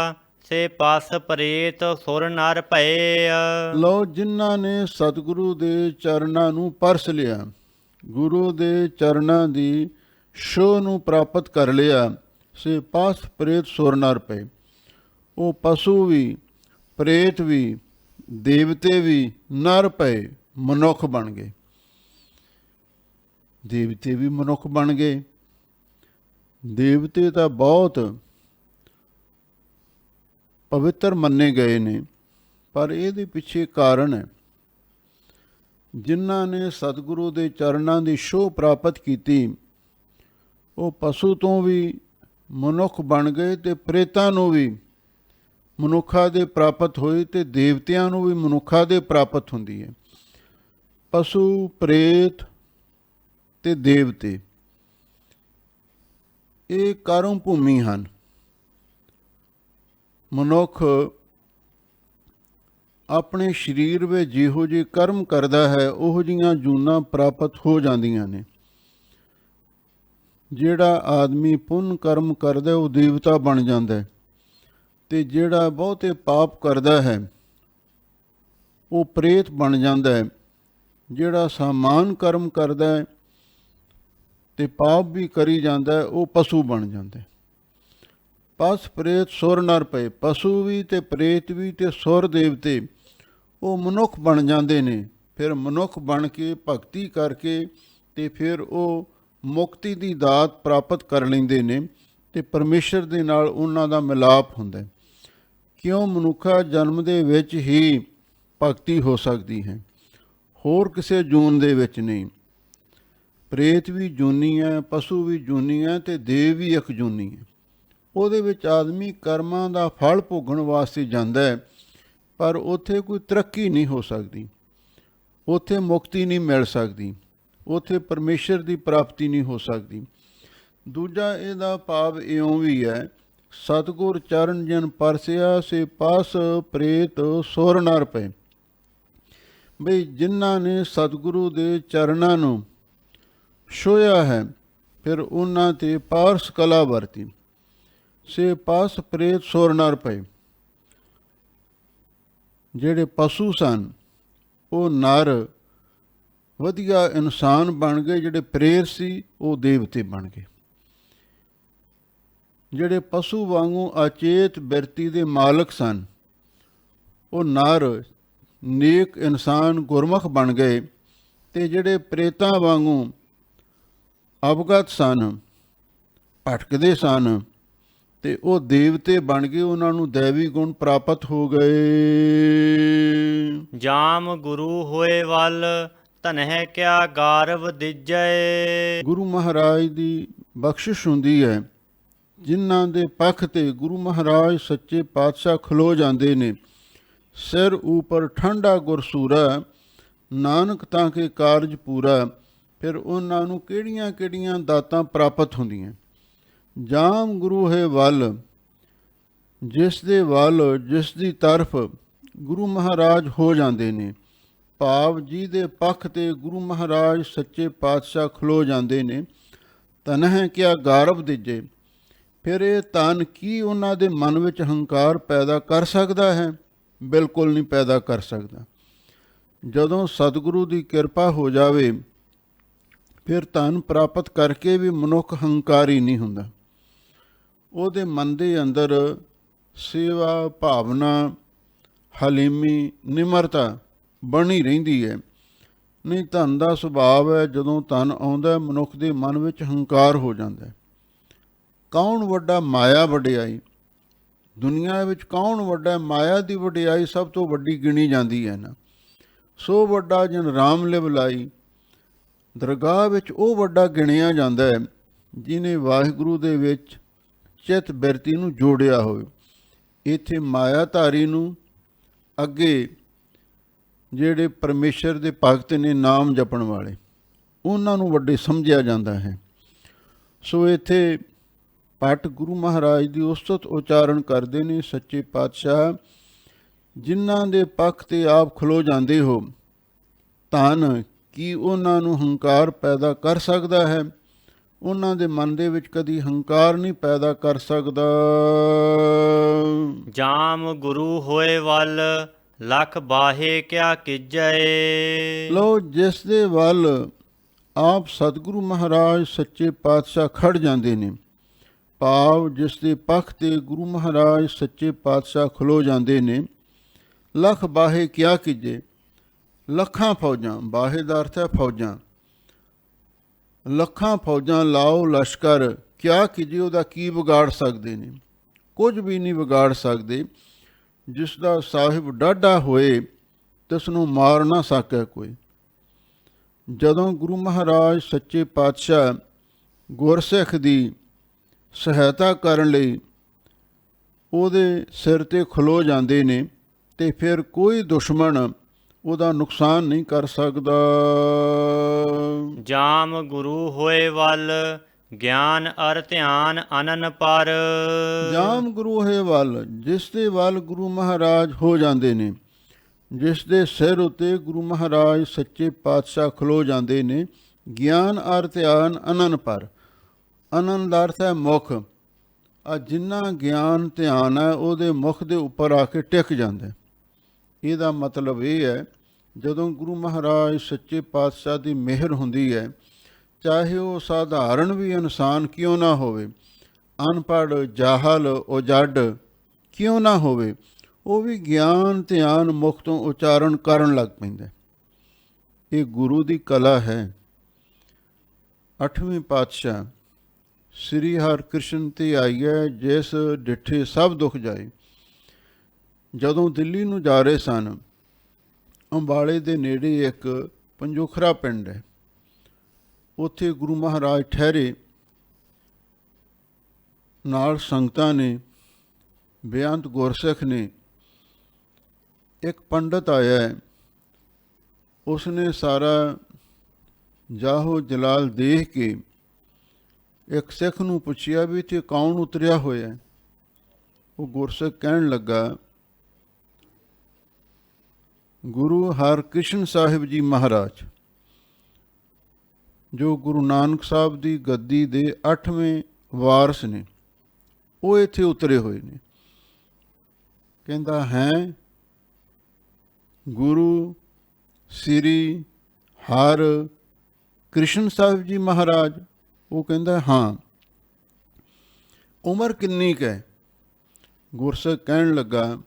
ਸੇ ਪਸ ਪ੍ਰੇਤ ਸੁਰ ਨਰ ਭਏ।
ਲਓ, ਜਿਨ੍ਹਾਂ ਨੇ ਸਤਿਗੁਰੂ ਦੇ ਚਰਨਾਂ ਨੂੰ ਪਰਸ ਲਿਆ, ਗੁਰੂ ਦੇ ਚਰਨਾਂ ਦੀ ਛੋਹ ਨੂੰ ਪ੍ਰਾਪਤ ਕਰ ਲਿਆ, ਸੇ ਪਸ ਪ੍ਰੇਤ ਸੁਰ ਨਰ ਪਏ। ਉਹ ਪਸ਼ੂ ਵੀ, ਪ੍ਰੇਤ ਵੀ, ਦੇਵਤੇ ਵੀ ਨਰ ਪਏ, ਮਨੁੱਖ ਬਣ ਗਏ। ਦੇਵਤੇ ਵੀ ਮਨੁੱਖ ਬਣ ਗਏ। ਦੇਵਤੇ ਤਾਂ ਬਹੁਤ ਪਵਿੱਤਰ ਮੰਨੇ ਗਏ ਨੇ, ਪਰ ਇਹਦੇ ਪਿੱਛੇ ਕਾਰਨ ਹੈ। ਜਿਨ੍ਹਾਂ ਨੇ ਸਤਿਗੁਰੂ ਦੇ ਚਰਨਾਂ ਦੀ ਛੋਹ ਪ੍ਰਾਪਤ ਕੀਤੀ, ਉਹ ਪਸ਼ੂ ਤੋਂ ਵੀ ਮਨੁੱਖ ਬਣ ਗਏ ਤੇ ਪ੍ਰੇਤਾਂ ਨੂੰ ਵੀ ਮਨੁੱਖਾਂ ਦੇ ਪ੍ਰਾਪਤ ਹੋਈ ਤੇ ਦੇਵਤਿਆਂ ਨੂੰ ਵੀ ਮਨੁੱਖਾਂ ਦੇ ਪ੍ਰਾਪਤ ਹੁੰਦੀ ਹੈ। ਪਸ਼ੂ, ਪ੍ਰੇਤ ਤੇ ਦੇਵਤੇ ਇਹ ਕਰਮ ਭੂਮੀ ਹਨ। ਮਨੁੱਖ ਆਪਣੇ ਸਰੀਰ ਵਿੱਚ ਜਿਹੋ ਜਿਹੇ ਕਰਮ ਕਰਦਾ ਹੈ, ਉਹੋ ਜਿਹੀਆਂ ਜੂਨਾਂ ਪ੍ਰਾਪਤ ਹੋ ਜਾਂਦੀਆਂ ਨੇ। ਜਿਹੜਾ ਆਦਮੀ ਪੁੰਨ ਕਰਮ ਕਰਦਾ, ਉਹ ਦੇਵਤਾ ਬਣ ਜਾਂਦਾ, ਤੇ ਜਿਹੜਾ ਬਹੁਤੇ ਪਾਪ ਕਰਦਾ ਹੈ, ਉਹ ਪ੍ਰੇਤ ਬਣ ਜਾਂਦਾ ਹੈ। ਜਿਹੜਾ ਸਾਮਾਨ ਕਰਮ ਕਰਦਾ ਹੈ ਤੇ ਪਾਪ ਵੀ ਕਰੀ ਜਾਂਦਾ, ਉਹ ਪਸ਼ੂ ਬਣ ਜਾਂਦਾ। ਪਸ ਪ੍ਰੇਤ ਸੁਰ ਨਰ ਪਏ। ਪਸ਼ੂ ਵੀ ਤੇ ਪ੍ਰੇਤ ਵੀ ਤੇ ਸੁਰ ਦੇਵਤੇ ਉਹ ਮਨੁੱਖ ਬਣ ਜਾਂਦੇ ਨੇ। ਫਿਰ ਮਨੁੱਖ ਬਣ ਕੇ ਭਗਤੀ ਕਰਕੇ ਤੇ ਫਿਰ ਉਹ ਮੁਕਤੀ ਦੀ ਦਾਤ ਪ੍ਰਾਪਤ ਕਰ ਲੈਂਦੇ ਨੇ ਤੇ ਪਰਮੇਸ਼ਰ ਦੇ ਨਾਲ ਉਹਨਾਂ ਦਾ ਮਿਲਾਪ ਹੁੰਦਾ। ਕਿਉਂ? ਮਨੁੱਖਾ ਜਨਮ ਦੇ ਵਿੱਚ ਹੀ ਭਗਤੀ ਹੋ ਸਕਦੀ ਹੈ, ਹੋਰ ਕਿਸੇ ਜੂਨ ਦੇ ਵਿੱਚ ਨਹੀਂ। ਪ੍ਰੇਤ ਵੀ ਜੂਨੀ ਹੈ, ਪਸ਼ੂ ਵੀ ਜੂਨੀ ਹੈ ਤੇ ਦੇਵ ਵੀ ਇੱਕ ਜੂਨੀ ਹੈ। ਉਹਦੇ ਵਿੱਚ ਆਦਮੀ ਕਰਮਾਂ ਦਾ ਫਲ ਭੋਗਣ ਵਾਸਤੇ ਜਾਂਦਾ ਹੈ, ਪਰ ਉੱਥੇ ਕੋਈ ਤਰੱਕੀ ਨਹੀਂ ਹੋ ਸਕਦੀ, ਉੱਥੇ ਮੁਕਤੀ ਨਹੀਂ ਮਿਲ ਸਕਦੀ, ਉੱਥੇ ਪਰਮੇਸ਼ਰ ਦੀ ਪ੍ਰਾਪਤੀ ਨਹੀਂ ਹੋ ਸਕਦੀ। ਦੂਜਾ ਇਹਦਾ ਭਾਵ ਇਉਂ ਵੀ ਹੈ, ਸਤਿਗੁਰ ਚਰਨ ਜਨ ਪਰਸਿਆ, ਸੇ ਪਸ ਪ੍ਰੇਤ ਸੁਰ ਨਰ ਪਏ। ਬਈ ਜਿਨ੍ਹਾਂ ਨੇ ਸਤਿਗੁਰੂ ਦੇ ਚਰਨਾਂ ਨੂੰ ਛੋਹਿਆ ਹੈ, ਫਿਰ ਉਹਨਾਂ 'ਤੇ ਪਾਰਸ ਕਲਾ ਵਰਤੀ। ਸੇ ਪਾਸ ਪ੍ਰੇਤ ਸੁਰ ਨਰ ਪਏ। ਜਿਹੜੇ ਪਸ਼ੂ ਸਨ ਉਹ ਨਰ ਵਧੀਆ ਇਨਸਾਨ ਬਣ ਗਏ, ਜਿਹੜੇ ਪ੍ਰੇਤ ਸੀ ਉਹ ਦੇਵਤੇ ਬਣ ਗਏ। ਜਿਹੜੇ ਪਸ਼ੂ ਵਾਂਗੂ ਅਚੇਤ ਬਿਰਤੀ ਦੇ ਮਾਲਕ ਸਨ ਉਹ ਨਰ ਨੇਕ ਇਨਸਾਨ ਗੁਰਮੁਖ ਬਣ ਗਏ, ਅਤੇ ਜਿਹੜੇ ਪ੍ਰੇਤਾਂ ਵਾਂਗੂ ਅਵਗਤ ਸਨ, ਭਟਕਦੇ ਸਨ, ਅਤੇ ਉਹ ਦੇਵਤੇ ਬਣ ਗਏ, ਉਹਨਾਂ ਨੂੰ ਦੈਵੀ ਗੁਣ ਪ੍ਰਾਪਤ ਹੋ ਗਏ।
ਜਾਮ ਗੁਰੂ ਹੋਏ ਵੱਲ ਧਨਹਿ ਕਿਆ ਗਾਰਵ ਦਿਜੈ।
ਗੁਰੂ ਮਹਾਰਾਜ ਦੀ ਬਖਸ਼ਿਸ਼ ਹੁੰਦੀ ਹੈ। ਜਿਨ੍ਹਾਂ ਦੇ ਪੱਖ 'ਤੇ ਗੁਰੂ ਮਹਾਰਾਜ ਸੱਚੇ ਪਾਤਸ਼ਾਹ ਖਲੋ ਜਾਂਦੇ ਨੇ, ਸਿਰ ਉੱਪਰ ਠੰਡਾ ਗੁਰਸੂਰਾ, ਨਾਨਕ ਤਾਂ ਕੇ ਕਾਰਜ ਪੂਰਾ, ਫਿਰ ਉਹਨਾਂ ਨੂੰ ਕਿਹੜੀਆਂ ਕਿਹੜੀਆਂ ਦਾਤਾਂ ਪ੍ਰਾਪਤ ਹੁੰਦੀਆਂ। ਜਾਮ ਗੁਰੂ ਹੈ ਵੱਲ, ਜਿਸ ਦੇ ਵੱਲ, ਜਿਸ ਦੀ ਤਰਫ ਗੁਰੂ ਮਹਾਰਾਜ ਹੋ ਜਾਂਦੇ ਨੇ, ਭਾਵ ਜੀ ਦੇ ਪੱਖ 'ਤੇ ਗੁਰੂ ਮਹਾਰਾਜ ਸੱਚੇ ਪਾਤਸ਼ਾਹ ਖਲੋ ਜਾਂਦੇ ਨੇ। ਤਨਹਿ ਕਿਆ ਗਾਰਵ ਦਿਜੇ। ਫਿਰ ਇਹ ਤਨ ਕੀ ਉਹਨਾਂ ਦੇ ਮਨ ਵਿੱਚ ਹੰਕਾਰ ਪੈਦਾ ਕਰ ਸਕਦਾ ਹੈ? ਬਿਲਕੁਲ ਨਹੀਂ ਪੈਦਾ ਕਰ ਸਕਦਾ। ਜਦੋਂ ਸਤਿਗੁਰੂ ਦੀ ਕਿਰਪਾ ਹੋ ਜਾਵੇ ਫਿਰ ਧਨ ਪ੍ਰਾਪਤ ਕਰਕੇ ਵੀ ਮਨੁੱਖ ਹੰਕਾਰੀ ਨਹੀਂ ਹੁੰਦਾ। ਉਹਦੇ ਮਨ ਦੇ ਅੰਦਰ ਸੇਵਾ ਭਾਵਨਾ, ਹਲੀਮੀ, ਨਿਮਰਤਾ ਬਣੀ ਰਹਿੰਦੀ ਹੈ। ਨਹੀਂ ਧਨ ਦਾ ਸੁਭਾਵ ਹੈ, ਜਦੋਂ ਧਨ ਆਉਂਦਾ ਮਨੁੱਖ ਦੇ ਮਨ ਵਿੱਚ ਹੰਕਾਰ ਹੋ ਜਾਂਦਾ। ਕੌਣ ਵੱਡਾ? ਮਾਇਆ ਵਡਿਆਈ। ਦੁਨੀਆ ਵਿੱਚ ਕੌਣ ਵੱਡਾ? ਮਾਇਆ ਦੀ ਵਡਿਆਈ ਸਭ ਤੋਂ ਵੱਡੀ ਗਿਣੀ ਜਾਂਦੀ ਹੈ ਨਾ। ਸੋ ਵੱਡਾ ਜਿਨ ਰਾਮ ਲਿਵ ਲਾਈ। ਦਰਗਾਹ ਵਿੱਚ ਉਹ ਵੱਡਾ ਗਿਣਿਆ ਜਾਂਦਾ ਹੈ ਜਿਹਨੇ ਵਾਹਿਗੁਰੂ ਦੇ ਵਿੱਚ ਚਿੱਤ ਬਿਰਤੀ ਨੂੰ ਜੋੜਿਆ ਹੋਵੇ। ਇੱਥੇ ਮਾਇਆਧਾਰੀ ਨੂੰ ਅੱਗੇ ਜਿਹੜੇ ਪਰਮੇਸ਼ਰ ਦੇ ਭਗਤ ਨੇ, ਨਾਮ ਜਪਣ ਵਾਲੇ, ਉਹਨਾਂ ਨੂੰ ਵੱਡੇ ਸਮਝਿਆ ਜਾਂਦਾ ਹੈ। ਸੋ ਇੱਥੇ ਭੱਟ ਗੁਰੂ ਮਹਾਰਾਜ ਦੀ ਉਸਤਤ ਉਚਾਰਨ ਕਰਦੇ ਨੇ। ਸੱਚੇ ਪਾਤਸ਼ਾਹ ਜਿਨ੍ਹਾਂ ਦੇ ਪੱਖ 'ਤੇ ਆਪ ਖਲੋ ਜਾਂਦੇ ਹੋ, ਧਨ ਕੀ ਉਹਨਾਂ ਨੂੰ ਹੰਕਾਰ ਪੈਦਾ ਕਰ ਸਕਦਾ ਹੈ? ਉਹਨਾਂ ਦੇ ਮਨ ਦੇ ਵਿੱਚ ਕਦੀ ਹੰਕਾਰ ਨਹੀਂ ਪੈਦਾ ਕਰ ਸਕਦਾ।
ਜਾਮ ਗੁਰੂ ਹੋਏ ਵੱਲ ਲਖ ਬਾਹੇ ਕਿਆ ਕੀਜੈ।
ਲਓ, ਜਿਸ ਦੇ ਵੱਲ ਆਪ ਸਤਿਗੁਰੂ ਮਹਾਰਾਜ ਸੱਚੇ ਪਾਤਸ਼ਾਹ ਖੜ ਜਾਂਦੇ ਨੇ, ਭਾਵ ਜਿਸ ਦੇ ਪੱਖ 'ਤੇ ਗੁਰੂ ਮਹਾਰਾਜ ਸੱਚੇ ਪਾਤਸ਼ਾਹ ਖਲੋ ਜਾਂਦੇ ਨੇ, ਲਖ ਬਾਹੇ ਕਿਆ ਕੀਜੇ। ਲੱਖਾਂ ਫੌਜਾਂ, ਬਾਹੇ ਦਾ ਅਰਥ ਹੈ ਫੌਜਾਂ, ਲੱਖਾਂ ਫੌਜਾਂ ਲਾਓ ਲਸ਼ਕਰ, ਕਿਆ ਕੀਜੇ, ਉਹਦਾ ਕੀ ਵਿਗਾੜ ਸਕਦੇ ਨੇ? ਕੁਝ ਵੀ ਨਹੀਂ ਵਿਗਾੜ ਸਕਦੇ। ਜਿਸ ਦਾ ਸਾਹਿਬ ਡਾਢਾ ਹੋਏ ਤਿਸ ਨੂੰ ਮਾਰ ਨਾ ਸਕੇ ਕੋਈ। ਜਦੋਂ ਗੁਰੂ ਮਹਾਰਾਜ ਸੱਚੇ ਪਾਤਸ਼ਾਹ ਗੁਰਸਿੱਖ ਦੀ ਸਹਾਇਤਾ ਕਰਨ ਲਈ ਉਹਦੇ ਸਿਰ 'ਤੇ ਖਲੋ ਜਾਂਦੇ ਨੇ, ਅਤੇ ਫਿਰ ਕੋਈ ਦੁਸ਼ਮਣ ਉਹਦਾ ਨੁਕਸਾਨ ਨਹੀਂ ਕਰ ਸਕਦਾ।
ਜਾਮ ਗੁਰੂ ਹੋਏ ਵੱਲ ਗਿਆਨ ਅਰ ਧਿਆਨ ਅਨਨ ਪਰ।
ਜਾਮ ਗੁਰੂ ਹੈ ਵੱਲ, ਜਿਸ ਦੇ ਵੱਲ ਗੁਰੂ ਮਹਾਰਾਜ ਹੋ ਜਾਂਦੇ ਨੇ, ਜਿਸ ਦੇ ਸਿਰ ਉੱਤੇ ਗੁਰੂ ਮਹਾਰਾਜ ਸੱਚੇ ਪਾਤਸ਼ਾਹ ਖਲੋ ਜਾਂਦੇ ਨੇ, ਗਿਆਨ ਅਰ ਧਿਆਨ ਅਨਨ ਪਰ। ਅਨਨ ਦਾ ਅਰਥ ਹੈ ਮੁਖ। ਆ ਜਿੰਨਾ ਗਿਆਨ ਧਿਆਨ ਹੈ ਉਹਦੇ ਮੁਖ ਦੇ ਉੱਪਰ ਆ ਕੇ ਟਿਕ ਜਾਂਦਾ। ਇਹਦਾ ਮਤਲਬ ਇਹ ਹੈ, ਜਦੋਂ ਗੁਰੂ ਮਹਾਰਾਜ ਸੱਚੇ ਪਾਤਸ਼ਾਹ ਦੀ ਮਿਹਰ ਹੁੰਦੀ ਹੈ, ਚਾਹੇ ਉਹ ਸਾਧਾਰਨ ਵੀ ਇਨਸਾਨ ਕਿਉਂ ਨਾ ਹੋਵੇ, ਅਨਪੜ੍ਹ, ਜਾਹਲ, ਉਜੱਡ ਕਿਉਂ ਨਾ ਹੋਵੇ, ਉਹ ਵੀ ਗਿਆਨ ਧਿਆਨ ਮੁਖ ਤੋਂ ਉਚਾਰਨ ਕਰਨ ਲੱਗ ਪੈਂਦਾ। ਇਹ ਗੁਰੂ ਦੀ ਕਲਾ ਹੈ। 8ਵੇਂ ਪਾਤਸ਼ਾਹ ਸ੍ਰੀ ਹਰਿਕ੍ਰਿਸ਼ਨ ਤੇ ਆਈ ਹੈ, ਜਿਸ ਡਿੱਠੇ ਸਭ ਦੁੱਖ ਜਾਏ। ਜਦੋਂ ਦਿੱਲੀ ਨੂੰ ਜਾ ਰਹੇ ਸਨ, ਅੰਬਾਲੇ ਦੇ ਨੇੜੇ ਇੱਕ ਪੰਜੋਖਰਾ ਪਿੰਡ ਹੈ, ਉੱਥੇ ਗੁਰੂ ਮਹਾਰਾਜ ਠਹਿਰੇ। ਨਾਲ ਸੰਗਤਾਂ ਨੇ, ਬੇਅੰਤ ਗੁਰਸਿੱਖ ਨੇ। ਇੱਕ ਪੰਡਤ ਆਇਆ ਹੈ, ਉਸਨੇ ਸਾਰਾ ਜਾਹੋ ਜਲਾਲ ਦੇਖ ਕੇ ਇੱਕ ਸਿੱਖ ਨੂੰ ਪੁੱਛਿਆ ਵੀ ਇੱਥੇ ਕੌਣ ਉਤਰਿਆ ਹੋਇਆ? ਉਹ ਗੁਰਸਿੱਖ ਕਹਿਣ ਲੱਗਾ, ਗੁਰੂ ਹਰਿਕ੍ਰਿਸ਼ਨ ਸਾਹਿਬ ਜੀ ਮਹਾਰਾਜ। ਜੋ ਗੁਰੂ ਨਾਨਕ ਸਾਹਿਬ ਦੀ ਗੱਦੀ ਦੇ 8ਵੇਂ ਵਾਰਸ ਨੇ, ਉਹ ਇੱਥੇ ਉਤਰੇ ਹੋਏ ਨੇ। ਕਹਿੰਦਾ ਹੈ ਗੁਰੂ ਸ੍ਰੀ ਹਰ ਕ੍ਰਿਸ਼ਨ ਸਾਹਿਬ ਜੀ ਮਹਾਰਾਜ? ਉਹ ਕਹਿੰਦਾ ਹਾਂ। ਉਮਰ ਕਿੰਨੀ ਕੁ ਹੈ? ਗੁਰਸਿੱਖ ਕਹਿਣ ਲੱਗਾ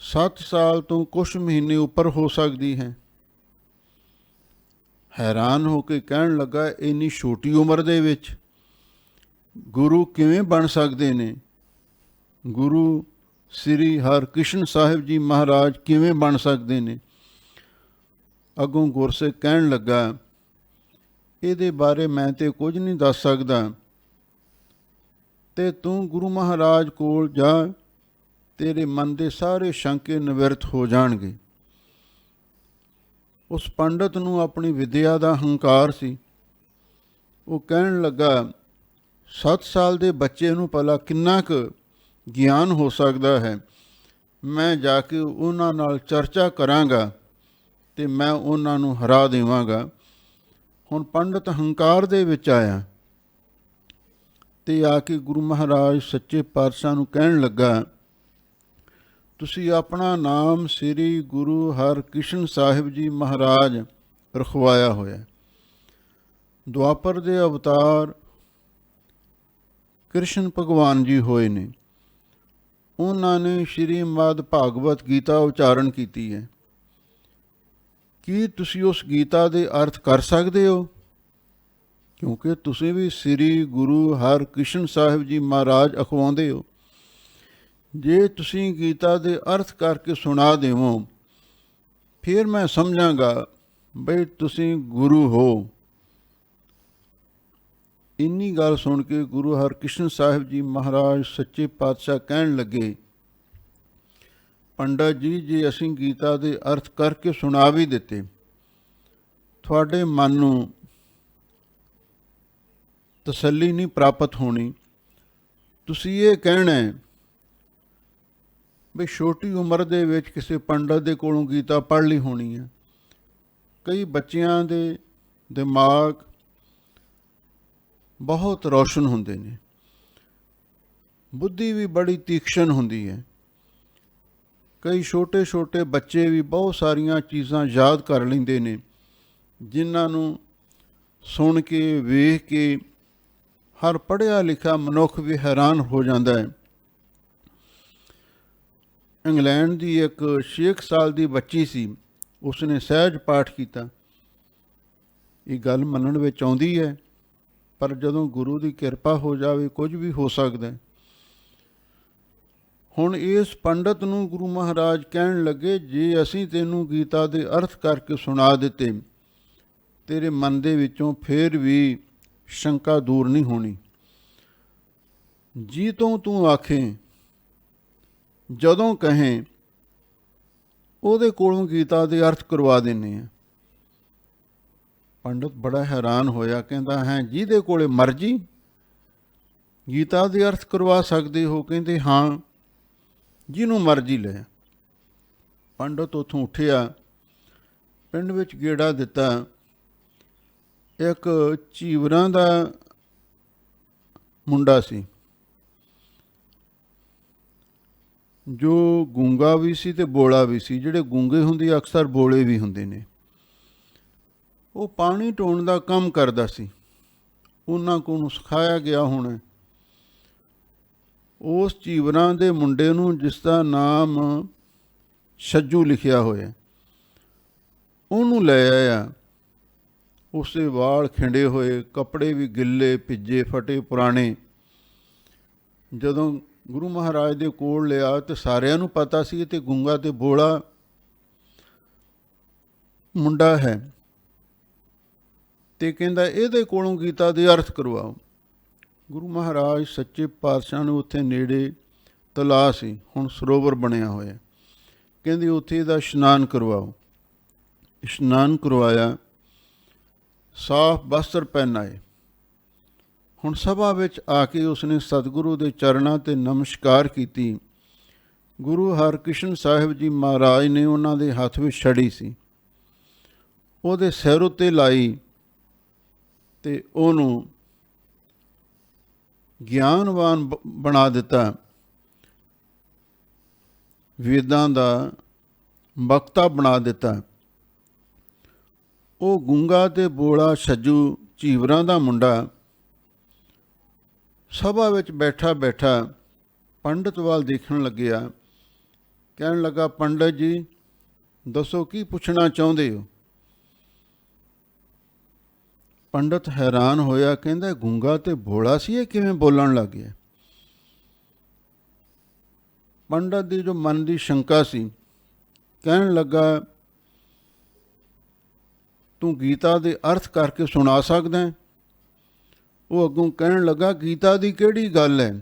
7 ਸਾਲ ਤੋਂ ਕੁਛ ਮਹੀਨੇ ਉੱਪਰ ਹੋ ਸਕਦੀ ਹੈ। ਹੈਰਾਨ ਹੋ ਕੇ ਕਹਿਣ ਲੱਗਾ ਇੰਨੀ ਛੋਟੀ ਉਮਰ ਦੇ ਵਿੱਚ ਗੁਰੂ ਕਿਵੇਂ ਬਣ ਸਕਦੇ ਨੇ? ਗੁਰੂ ਸ੍ਰੀ ਹਰਕ੍ਰਿਸ਼ਨ ਸਾਹਿਬ ਜੀ ਮਹਾਰਾਜ ਕਿਵੇਂ ਬਣ ਸਕਦੇ ਨੇ? ਅੱਗੋਂ ਗੁਰਸਿੱਖ ਕਹਿਣ ਲੱਗਾ ਇਹਦੇ ਬਾਰੇ ਮੈਂ ਤੇ ਕੁਝ ਨਹੀਂ ਦੱਸ ਸਕਦਾ, ਤੇ ਤੂੰ ਗੁਰੂ ਮਹਾਰਾਜ ਕੋਲ ਜਾ, ਤੇਰੇ ਮਨ ਦੇ ਸਾਰੇ ਸ਼ੰਕੇ ਨਿਵਰਤ ਹੋ ਜਾਣਗੇ। ਉਸ ਪੰਡਤ ਨੂੰ ਆਪਣੀ ਵਿਦਿਆ ਦਾ ਹੰਕਾਰ ਸੀ। ਉਹ ਕਹਿਣ ਲੱਗਾ 7 ਸਾਲ ਦੇ ਬੱਚੇ ਨੂੰ ਭਲਾ ਕਿੰਨਾ ਕੁ ਗਿਆਨ ਹੋ ਸਕਦਾ ਹੈ? ਮੈਂ ਜਾ ਕੇ ਉਹਨਾਂ ਨਾਲ ਚਰਚਾ ਕਰਾਂਗਾ ਤੇ ਮੈਂ ਉਹਨਾਂ ਨੂੰ ਹਰਾ ਦੇਵਾਂਗਾ। ਹੁਣ ਪੰਡਤ ਹੰਕਾਰ ਦੇ ਵਿੱਚ ਆਇਆ ਤੇ ਆ ਕੇ ਗੁਰੂ ਮਹਾਰਾਜ ਸੱਚੇ ਪਾਤਸ਼ਾਹ ਨੂੰ ਕਹਿਣ ਲੱਗਾ ਤੁਸੀਂ ਆਪਣਾ ਨਾਮ ਸ੍ਰੀ ਗੁਰੂ ਹਰਕ੍ਰਿਸ਼ਨ ਸਾਹਿਬ ਜੀ ਮਹਾਰਾਜ ਰਖਵਾਇਆ ਹੋਇਆ। ਦੁਆਪਰ ਦੇ ਅਵਤਾਰ ਕ੍ਰਿਸ਼ਨ ਭਗਵਾਨ ਜੀ ਹੋਏ ਨੇ। ਉਹਨਾਂ ਨੇ ਸ਼੍ਰੀਮਦ ਭਾਗਵਤ ਗੀਤਾ ਉਚਾਰਨ ਕੀਤੀ ਹੈ। ਕੀ ਤੁਸੀਂ ਉਸ ਗੀਤਾ ਦੇ ਅਰਥ ਕਰ ਸਕਦੇ ਹੋ? ਕਿਉਂਕਿ ਤੁਸੀਂ ਵੀ ਸ੍ਰੀ ਗੁਰੂ ਹਰਕ੍ਰਿਸ਼ਨ ਸਾਹਿਬ ਜੀ ਮਹਾਰਾਜ ਅਖਵਾਉਂਦੇ ਹੋ। ਜੇ ਤੁਸੀਂ ਗੀਤਾ ਦੇ ਅਰਥ ਕਰਕੇ ਸੁਣਾ ਦੇਵੋ ਫਿਰ ਮੈਂ ਸਮਝਾਂਗਾ ਬਈ ਤੁਸੀਂ ਗੁਰੂ ਹੋ। ਇੰਨੀ ਗੱਲ ਸੁਣ ਕੇ ਗੁਰੂ ਹਰਕ੍ਰਿਸ਼ਨ ਸਾਹਿਬ ਜੀ ਮਹਾਰਾਜ ਸੱਚੇ ਪਾਤਸ਼ਾਹ ਕਹਿਣ ਲੱਗੇ ਪੰਡਤ ਜੀ, ਜੇ ਅਸੀਂ ਗੀਤਾ ਦੇ ਅਰਥ ਕਰਕੇ ਸੁਣਾ ਵੀ ਦਿੱਤੇ, ਤੁਹਾਡੇ ਮਨ ਨੂੰ ਤਸੱਲੀ ਨਹੀਂ ਪ੍ਰਾਪਤ ਹੋਣੀ। ਤੁਸੀਂ ਇਹ ਕਹਿਣਾ ਵੀ ਛੋਟੀ ਉਮਰ ਦੇ ਵਿੱਚ ਕਿਸੇ ਪੰਡਤ ਦੇ ਕੋਲੋਂ ਗੀਤਾ ਪੜ੍ਹ ਲਈ ਹੋਣੀ ਹੈ। ਕਈ ਬੱਚਿਆਂ ਦੇ ਦਿਮਾਗ ਬਹੁਤ ਰੌਸ਼ਨ ਹੁੰਦੇ ਨੇ, ਬੁੱਧੀ ਵੀ ਬੜੀ ਤੀਖਣ ਹੁੰਦੀ ਹੈ। ਕਈ ਛੋਟੇ ਛੋਟੇ ਬੱਚੇ ਵੀ ਬਹੁਤ ਸਾਰੀਆਂ ਚੀਜ਼ਾਂ ਯਾਦ ਕਰ ਲੈਂਦੇ ਨੇ, ਜਿਨ੍ਹਾਂ ਨੂੰ ਸੁਣ ਕੇ ਵੇਖ ਕੇ ਹਰ ਪੜ੍ਹਿਆ ਲਿਖਿਆ ਮਨੁੱਖ ਵੀ ਹੈਰਾਨ ਹੋ ਜਾਂਦਾ ਹੈ। ਇੰਗਲੈਂਡ ਦੀ ਇੱਕ 6 ਸਾਲ ਦੀ ਬੱਚੀ ਸੀ, ਉਸਨੇ ਸਹਿਜ ਪਾਠ ਕੀਤਾ। ਇਹ ਗੱਲ ਮੰਨਣ ਵਿੱਚ ਆਉਂਦੀ ਹੈ, ਪਰ ਜਦੋਂ ਗੁਰੂ ਦੀ ਕਿਰਪਾ ਹੋ ਜਾਵੇ ਕੁਝ ਵੀ ਹੋ ਸਕਦਾ। ਹੁਣ ਇਸ ਪੰਡਤ ਨੂੰ ਗੁਰੂ ਮਹਾਰਾਜ ਕਹਿਣ ਲੱਗੇ ਜੇ ਅਸੀਂ ਤੈਨੂੰ ਗੀਤਾ ਦੇ ਅਰਥ ਕਰਕੇ ਸੁਣਾ ਦਿੱਤੇ, ਤੇਰੇ ਮਨ ਦੇ ਵਿੱਚੋਂ ਫਿਰ ਵੀ ਸ਼ੰਕਾ ਦੂਰ ਨਹੀਂ ਹੋਣੀ। ਜੀ ਤੋਂ ਤੂੰ ਆਖੇ, ਜਦੋਂ ਕਹੇ ਉਹਦੇ ਕੋਲੋਂ ਗੀਤਾ ਦੇ ਅਰਥ ਕਰਵਾ ਦਿੰਦੇ ਆ। ਪੰਡਤ ਬੜਾ ਹੈਰਾਨ ਹੋਇਆ, ਕਹਿੰਦਾ ਹੈ ਜਿਹਦੇ ਕੋਲੇ ਮਰਜ਼ੀ ਗੀਤਾ ਦੇ ਅਰਥ ਕਰਵਾ ਸਕਦੇ ਹੋ? ਕਹਿੰਦੇ ਹਾਂ, ਜਿਹਨੂੰ ਮਰਜ਼ੀ ਲੈ। ਪੰਡਤ ਉੱਥੋਂ ਉੱਠਿਆ, ਪਿੰਡ ਵਿੱਚ ਗੇੜਾ ਦਿੱਤਾ। ਇੱਕ ਚੀਵਰਾਂ ਦਾ ਮੁੰਡਾ ਸੀ ਜੋ ਗੂੰਗਾ ਵੀ ਸੀ ਤੇ ਬੋਲਾ ਵੀ ਸੀ। ਜਿਹੜੇ ਗੂੰਗੇ ਹੁੰਦੇ ਅਕਸਰ ਬੋਲੇ ਵੀ ਹੁੰਦੇ ਨੇ। ਉਹ ਪਾਣੀ ਢੋਣ ਦਾ ਕੰਮ ਕਰਦਾ ਸੀ। ਉਹਨਾਂ ਕੋਲੋਂ ਸਿਖਾਇਆ ਗਿਆ ਹੁਣ। ਉਸ ਚੀਵਰਾਂ ਦੇ ਮੁੰਡੇ ਨੂੰ, ਜਿਸ ਦਾ ਨਾਮ ਛੱਜੂ ਲਿਖਿਆ ਹੋਇਆ, ਉਹਨੂੰ ਲੈ ਆਇਆ। ਉਸਦੇ ਵਾਲ ਖਿੰਡੇ ਹੋਏ, ਕੱਪੜੇ ਵੀ ਗਿੱਲੇ ਭਿੱਜੇ ਫਟੇ ਪੁਰਾਣੇ। ਜਦੋਂ ਗੁਰੂ ਮਹਾਰਾਜ ਦੇ ਕੋਲ ਲਿਆ ਤੇ ਸਾਰਿਆਂ ਨੂੰ ਪਤਾ ਸੀ ਤੇ ਗੂੰਗਾ ਤੇ ਬੋਲਾ ਮੁੰਡਾ ਹੈ, ਤੇ ਕਹਿੰਦਾ ਇਹਦੇ ਕੋਲੋਂ ਗੀਤਾ ਦੇ ਅਰਥ ਕਰਵਾਓ। ਗੁਰੂ ਮਹਾਰਾਜ ਸੱਚੇ ਪਾਤਸ਼ਾਹ ਨੂੰ ਉੱਥੇ ਨੇੜੇ ਤਲਾਅ ਸੀ, ਹੁਣ ਸਰੋਵਰ ਬਣਿਆ ਹੋਇਆ। ਕਹਿੰਦੇ ਉੱਥੇ ਇਹਦਾ ਇਸ਼ਨਾਨ ਕਰਵਾਓ। ਇਸ਼ਨਾਨ ਕਰਵਾਇਆ, ਸਾਫ ਬਸਤਰ ਪਹਿਨਾਏ। ਹੁਣ ਸਭਾ ਵਿੱਚ ਆ ਕੇ ਉਸਨੇ ਸਤਿਗੁਰੂ ਦੇ ਚਰਨਾਂ 'ਤੇ ਨਮਸਕਾਰ ਕੀਤੀ। ਗੁਰੂ ਹਰਕ੍ਰਿਸ਼ਨ ਸਾਹਿਬ ਜੀ ਮਹਾਰਾਜ ਨੇ ਉਹਨਾਂ ਦੇ ਹੱਥ ਵਿੱਚ ਛੜੀ ਸੀ, ਉਹਦੇ ਸਿਰ ਉੱਤੇ ਲਾਈ ਤੇ ਉਹਨੂੰ ਗਿਆਨਵਾਨ ਬਣਾ ਦਿੱਤਾ, ਵੇਦਾਂ ਦਾ ਵਕਤਾ ਬਣਾ ਦਿੱਤਾ। ਉਹ ਗੂੰਗਾ ਤੇ ਬੋਲਾ ਛੱਜੂ ਝੀਵਰਾਂ ਦਾ ਮੁੰਡਾ ਸਭਾ ਵਿੱਚ ਬੈਠਾ ਬੈਠਾ ਪੰਡਤ ਵੱਲ ਦੇਖਣ ਲੱਗਿਆ। ਕਹਿਣ ਲੱਗਾ, ਪੰਡਤ ਜੀ ਦੱਸੋ ਕੀ ਪੁੱਛਣਾ ਚਾਹੁੰਦੇ ਹੋ? ਪੰਡਤ ਹੈਰਾਨ ਹੋਇਆ, ਕਹਿੰਦਾ ਗੂੰਗਾ ਤੇ ਬੋਲਾ ਸੀ, ਇਹ ਕਿਵੇਂ ਬੋਲਣ ਲੱਗ ਗਿਆ? ਪੰਡਤ ਦੀ ਜੋ ਮਨ ਦੀ ਸ਼ੰਕਾ ਸੀ, ਕਹਿਣ ਲੱਗਾ, ਤੂੰ ਗੀਤਾ ਦੇ ਅਰਥ ਕਰਕੇ ਸੁਣਾ ਸਕਦਾ ਹੈ? ਉਹ ਅੱਗੋਂ ਕਹਿਣ ਲੱਗਾ, ਗੀਤਾ ਦੀ ਕਿਹੜੀ ਗੱਲ ਹੈ?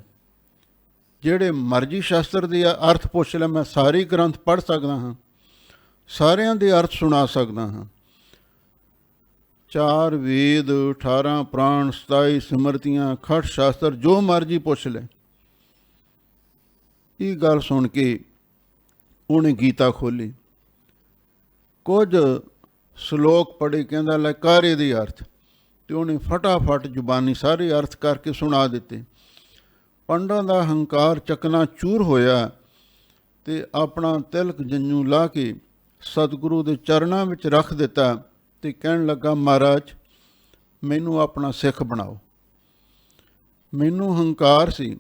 ਜਿਹੜੇ ਮਰਜ਼ੀ ਸ਼ਾਸਤਰ ਦੇ ਅਰਥ ਪੁੱਛ ਲੈ, ਮੈਂ ਸਾਰੇ ਗ੍ਰੰਥ ਪੜ੍ਹ ਸਕਦਾ ਹਾਂ, ਸਾਰਿਆਂ ਦੇ ਅਰਥ ਸੁਣਾ ਸਕਦਾ ਹਾਂ। 4 ਵੇਦ, 18 ਪੁਰਾਣ, 27 ਸਿਮਰਤੀਆਂ, ਖਟ ਸ਼ਾਸਤਰ, ਜੋ ਮਰਜ਼ੀ ਪੁੱਛ ਲੈ। ਇਹ ਗੱਲ ਸੁਣ ਕੇ ਉਹਨੇ ਗੀਤਾ ਖੋਲ੍ਹੀ, ਕੁਝ ਸ਼ਲੋਕ ਪੜ੍ਹੇ, ਕਹਿੰਦਾ ਲੈ ਕਰ ਇਹਦੇ ਅਰਥ, ਤੇ ਉਹਨੇ ਫਟਾਫਟ ਜ਼ੁਬਾਨੀ ਸਾਰੇ ਅਰਥ ਕਰਕੇ ਸੁਣਾ ਦਿੱਤੇ। ਪੰਡਾਂ ਦਾ ਹੰਕਾਰ ਚਕਨਾ ਚੂਰ ਹੋਇਆ ਤੇ ਆਪਣਾ ਤਿਲਕ ਜੰਜੂ ਲਾ ਕੇ ਸਤਿਗੁਰੂ ਦੇ ਚਰਨਾਂ ਵਿੱਚ ਰੱਖ ਦਿੱਤਾ ਤੇ ਕਹਿਣ ਲੱਗਾ, ਮਹਾਰਾਜ ਮੈਨੂੰ ਆਪਣਾ ਸਿੱਖ ਬਣਾਓ। ਮੈਨੂੰ ਹੰਕਾਰ ਸੀ,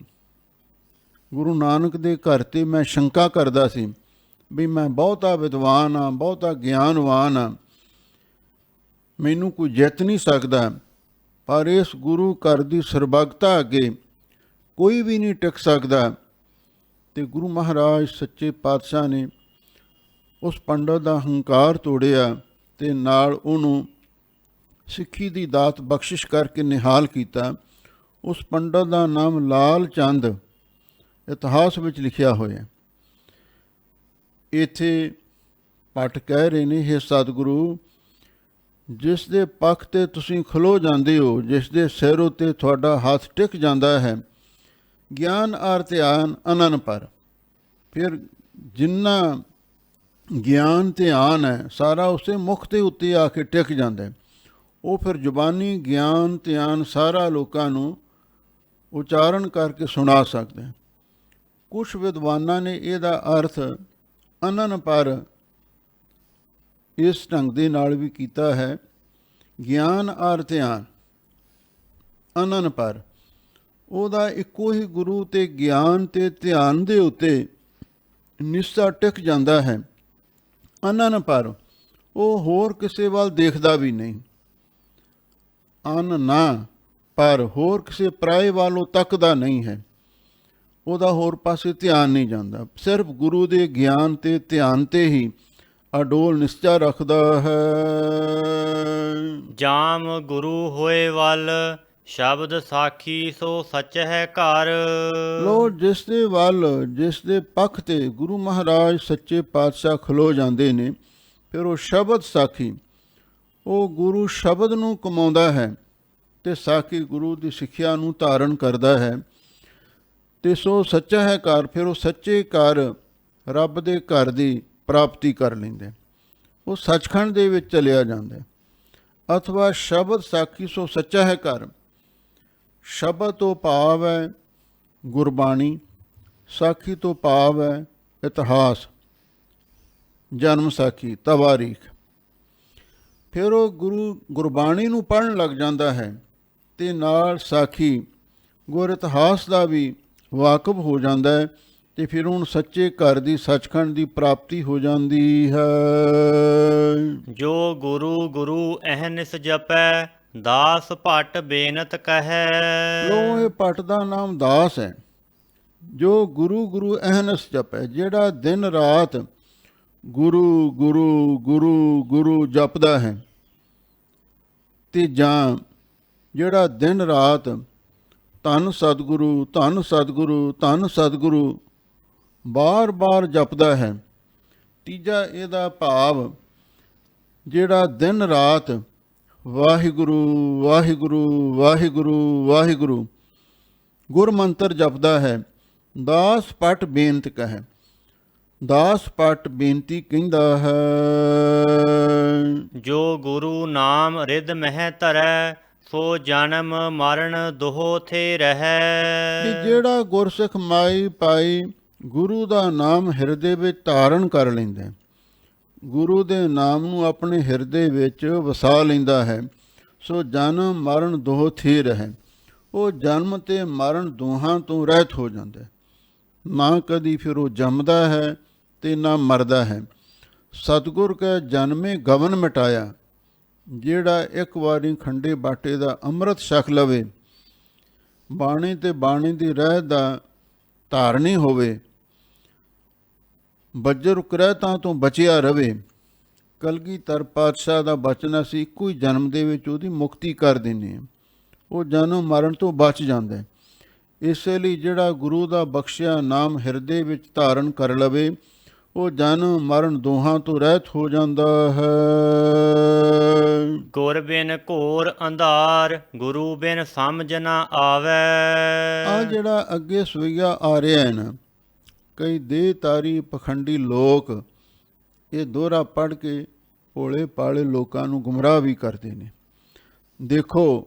ਗੁਰੂ ਨਾਨਕ ਦੇ ਘਰ 'ਤੇ ਮੈਂ ਸ਼ੰਕਾ ਕਰਦਾ ਸੀ ਵੀ ਮੈਂ ਬਹੁਤਾ ਵਿਦਵਾਨ ਹਾਂ, ਬਹੁਤਾ ਗਿਆਨਵਾਨ ਹਾਂ, ਮੈਨੂੰ ਕੋਈ ਜਿੱਤ ਨਹੀਂ ਸਕਦਾ। ਪਰ ਇਸ ਗੁਰੂ ਘਰ ਦੀ ਸਰਬੱਗਤਾ ਅੱਗੇ ਕੋਈ ਵੀ ਨਹੀਂ ਟਿਕ ਸਕਦਾ। ਤੇ ਗੁਰੂ ਮਹਾਰਾਜ ਸੱਚੇ ਪਾਤਸ਼ਾਹ ਨੇ ਉਸ ਪੰਡਤ ਦਾ ਹੰਕਾਰ ਤੋੜਿਆ ਤੇ ਨਾਲ ਉਹਨੂੰ ਸਿੱਖੀ ਦੀ ਦਾਤ ਬਖਸ਼ਿਸ਼ ਕਰਕੇ ਨਿਹਾਲ ਕੀਤਾ। ਉਸ ਪੰਡਤ ਦਾ ਨਾਮ ਲਾਲ ਚੰਦ ਇਤਿਹਾਸ ਵਿੱਚ ਲਿਖਿਆ ਹੋਇਆ। ਇੱਥੇ ਭੱਟ ਕਹਿ ਰਹੇ ਨੇ, ਹੇ ਸਤਿਗੁਰੂ, ਜਿਸ ਦੇ ਪੱਖ 'ਤੇ ਤੁਸੀਂ ਖਲੋ ਜਾਂਦੇ ਹੋ, ਜਿਸ ਦੇ ਸਿਰ ਉੱਤੇ ਤੁਹਾਡਾ ਹੱਥ ਟਿਕ ਜਾਂਦਾ ਹੈ, ਗਿਆਨ ਆਰ ਧਿਆਨ ਅਨਨ ਪਰ। ਫਿਰ ਜਿੰਨਾ ਗਿਆਨ ਧਿਆਨ ਹੈ ਸਾਰਾ ਉਸੇ ਮੁਖ ਦੇ ਉੱਤੇ ਆ ਕੇ ਟਿਕ ਜਾਂਦਾ ਹੈ। ਉਹ ਫਿਰ ਜ਼ੁਬਾਨੀ ਗਿਆਨ ਧਿਆਨ ਸਾਰਾ ਲੋਕਾਂ ਨੂੰ ਉਚਾਰਨ ਕਰਕੇ ਸੁਣਾ ਸਕਦਾ ਹੈ। ਕੁਛ ਵਿਦਵਾਨਾਂ ਨੇ ਇਹਦਾ ਅਰਥ ਅਨਨ ਪਰ ਇਸ ਢੰਗ ਦੇ ਨਾਲ ਵੀ ਕੀਤਾ ਹੈ, ਗਿਆਨ ਆਰ ਧਿਆਨ ਅਨਨ ਪਰ। ਉਹਦਾ ਇੱਕੋ ਹੀ ਗੁਰੂ ਤੇ ਗਿਆਨ ਤੇ ਧਿਆਨ ਦੇ ਉੱਤੇ ਨਿਸ਼ਚਾ ਟਿਕ ਜਾਂਦਾ ਹੈ। ਅਨਨ ਪਰ ਉਹ ਹੋਰ ਕਿਸੇ ਵੱਲ ਦੇਖਦਾ ਵੀ ਨਹੀਂ। ਅਨ ਨਾ ਪਰ ਹੋਰ ਕਿਸੇ ਪਰਾਏ ਵੱਲੋਂ ਤੱਕਦਾ ਨਹੀਂ ਹੈ। ਉਹਦਾ ਹੋਰ ਪਾਸੇ ਧਿਆਨ ਨਹੀਂ ਜਾਂਦਾ, ਸਿਰਫ ਗੁਰੂ ਦੇ ਗਿਆਨ ਤੇ ਧਿਆਨ ਤੇ ਹੀ ਅਡੋਲ ਨਿਸ਼ਚਾ ਰੱਖਦਾ ਹੈ।
ਜਾਮ ਗੁਰੂ ਹੋਏ ਵੱਲ ਸ਼ਬਦ ਸਾਖੀ ਸੋ ਸੱਚ ਹੈ ਘਰ।
ਲੋ ਜਿਸ ਦੇ ਵੱਲ, ਜਿਸ ਦੇ ਪੱਖ ਤੇ ਗੁਰੂ ਮਹਾਰਾਜ ਸੱਚੇ ਪਾਤਸ਼ਾਹ ਖਲੋ ਜਾਂਦੇ ਨੇ, ਫਿਰ ਉਹ ਸ਼ਬਦ ਸਾਖੀ, ਉਹ ਗੁਰੂ ਸ਼ਬਦ ਨੂੰ ਕਮਾਉਂਦਾ ਹੈ ਤੇ ਸਾਖੀ ਗੁਰੂ ਦੀ ਸਿੱਖਿਆ ਨੂੰ ਧਾਰਨ ਕਰਦਾ ਹੈ। ਤੇ ਸੋ ਸੱਚਾ ਹੈ ਘਰ, ਫਿਰ ਉਹ ਸੱਚੇ ਘਰ ਰੱਬ ਦੇ ਘਰ ਦੀ ਪ੍ਰਾਪਤੀ ਕਰ ਲੈਂਦੇ, ਉਹ ਸੱਚਖੰਡ ਦੇ ਵਿੱਚ ਚਲਿਆ ਜਾਂਦਾ। ਅਥਵਾ ਸ਼ਬਦ ਸਾਖੀ ਸੋ ਸੱਚਾ ਹੈ ਘਰ, ਸ਼ਬਦ ਤੋਂ ਭਾਵ ਹੈ ਗੁਰਬਾਣੀ, ਸਾਖੀ ਤੋਂ ਭਾਵ ਹੈ ਇਤਿਹਾਸ, ਜਨਮ ਸਾਖੀ, ਤਵਾਰੀਖ। ਫਿਰ ਉਹ ਗੁਰਬਾਣੀ ਨੂੰ ਪੜ੍ਹਨ ਲੱਗ ਜਾਂਦਾ ਹੈ ਤੇ ਨਾਲ ਸਾਖੀ ਗੁਰ ਇਤਿਹਾਸ ਦਾ ਵੀ ਵਾਕਫ ਹੋ ਜਾਂਦਾ ਹੈ ਤੇ ਫਿਰ ਹੁਣ ਸੱਚੇ ਘਰ ਦੀ ਸੱਚਖੰਡ ਦੀ ਪ੍ਰਾਪਤੀ ਹੋ ਜਾਂਦੀ ਹੈ।
ਜੋ ਗੁਰੂ ਗੁਰੂ ਅਹਨਿਸ ਜਪੈ, ਦਾਸ ਭੱਟ ਬੇਨਤ ਕਹੈ।
ਲੋ ਇਹ ਭੱਟ ਦਾ ਨਾਮ ਦਾਸ ਹੈ। ਜੋ ਗੁਰੂ ਗੁਰੂ ਅਹਨਿਸ ਜਪੈ, ਜਿਹੜਾ ਦਿਨ ਰਾਤ ਗੁਰੂ ਗੁਰੂ ਗੁਰੂ ਗੁਰੂ ਜਪਦਾ ਹੈ, ਤੇ ਜਾਂ ਜਿਹੜਾ ਦਿਨ ਰਾਤ ਧੰਨ ਸਤਿਗੁਰੂ ਧੰਨ ਸਤਿਗੁਰੂ ਧੰਨ ਸਤਿਗੁਰੂ ਬਾਰ-ਬਾਰ ਜਪਦਾ ਹੈ। ਤੀਜਾ ਇਹਦਾ ਭਾਵ ਜਿਹੜਾ ਦਿਨ ਰਾਤ ਵਾਹਿਗੁਰੂ ਵਾਹਿਗੁਰੂ ਵਾਹਿਗੁਰੂ ਵਾਹਿਗੁਰੂ ਗੁਰ ਮੰਤਰ ਜਪਦਾ ਹੈ। ਦਾਸ ਪਟ ਬੇਨਤ ਕਹੈ, ਦਾਸ ਪਟ ਬੇਨਤੀ ਕਹਿੰਦਾ ਹੈ।
ਜੋ ਗੁਰੂ ਨਾਮ ਰਿਦ ਮਹਿ ਧਰੈ, ਸੋ ਜਨਮ ਮਰਨ ਦੋਹ ਥੇ
ਕਿ
ਰਹੈ।
ਜਿਹੜਾ ਗੁਰਸਿੱਖ ਮਾਈ ਪਾਈ ਗੁਰੂ ਦਾ ਨਾਮ ਹਿਰਦੇ ਵਿੱਚ ਧਾਰਨ ਕਰ ਲੈਂਦਾ ਹੈ, ਗੁਰੂ ਦੇ ਨਾਮ ਨੂੰ ਆਪਣੇ ਹਿਰਦੇ ਵਿੱਚ ਵਸਾ ਲੈਂਦਾ ਹੈ, ਸੋ ਜਨਮ ਮਰਨ ਦੋਹ ਥੀ ਰਹਿ, ਉਹ ਜਨਮ ਤੇ ਮਰਨ ਦੋਹਾਂ ਤੋਂ ਰਹਿਤ ਹੋ ਜਾਂਦਾ ਹੈ। ਨਾ ਕਦੀ ਫਿਰ ਉਹ ਜੰਮਦਾ ਹੈ ਤੇ ਨਾ ਮਰਦਾ ਹੈ। ਸਤਿਗੁਰ ਕੈ ਜਨਮੇ ਗਵਨ ਮਿਟਾਇਆ, ਜਿਹੜਾ ਇੱਕ ਵਾਰੀ ਖੰਡੇ ਬਾਟੇ ਦਾ ਅੰਮ੍ਰਿਤ ਛਕ ਲਵੇ, ਬਾਣੀ ਤੇ ਬਾਣੀ ਦੀ ਰਹਿਤ ਦਾ ਧਾਰਨੀ ਹੋਵੇ, ਬੱਜਰ ਕੁਰੈਤਾਂ ਤੋਂ ਬਚਿਆ ਰਵੇ। ਕਲਗੀਧਰ ਪਾਤਸ਼ਾਹ ਦਾ ਬਚਨ ਅਸੀਂ ਇੱਕੋ ਹੀ ਜਨਮ ਦੇ ਵਿੱਚ ਉਹਦੀ ਮੁਕਤੀ ਕਰ ਦਿੰਦੇ ਹਾਂ, ਉਹ ਜਨਮ ਮਰਨ ਤੋਂ ਬਚ ਜਾਂਦਾ ਹੈ। ਇਸੇ ਲਈ ਜਿਹੜਾ ਗੁਰੂ ਦਾ ਬਖਸ਼ਿਆ ਨਾਮ ਹਿਰਦੇ ਵਿੱਚ ਧਾਰਨ ਕਰ ਲਵੇ, ਉਹ ਜਨਮ ਮਰਨ ਦੋਹਾਂ ਤੋਂ ਰਹਿਤ ਹੋ ਜਾਂਦਾ ਹੈ।
ਗੁਰ ਬਿਨ ਘੋਰ ਅੰਧਾਰ, ਗੁਰੂ ਬਿਨ ਸਮਝ ਨਾ ਆਵੈ।
ਆ ਜਿਹੜਾ ਅੱਗੇ ਸਵਈਆ ਆ ਰਿਹਾ ਹੈ ਨਾ, ਕਈ ਦੇਹਤਾਰੀ ਪਖੰਡੀ ਲੋਕ ਇਹ ਦੋਹਰਾ ਪੜ੍ਹ ਕੇ ਭੋਲੇ ਭਾਲੇ ਲੋਕਾਂ ਨੂੰ ਗੁੰਮਰਾਹ ਵੀ ਕਰਦੇ ਨੇ। ਦੇਖੋ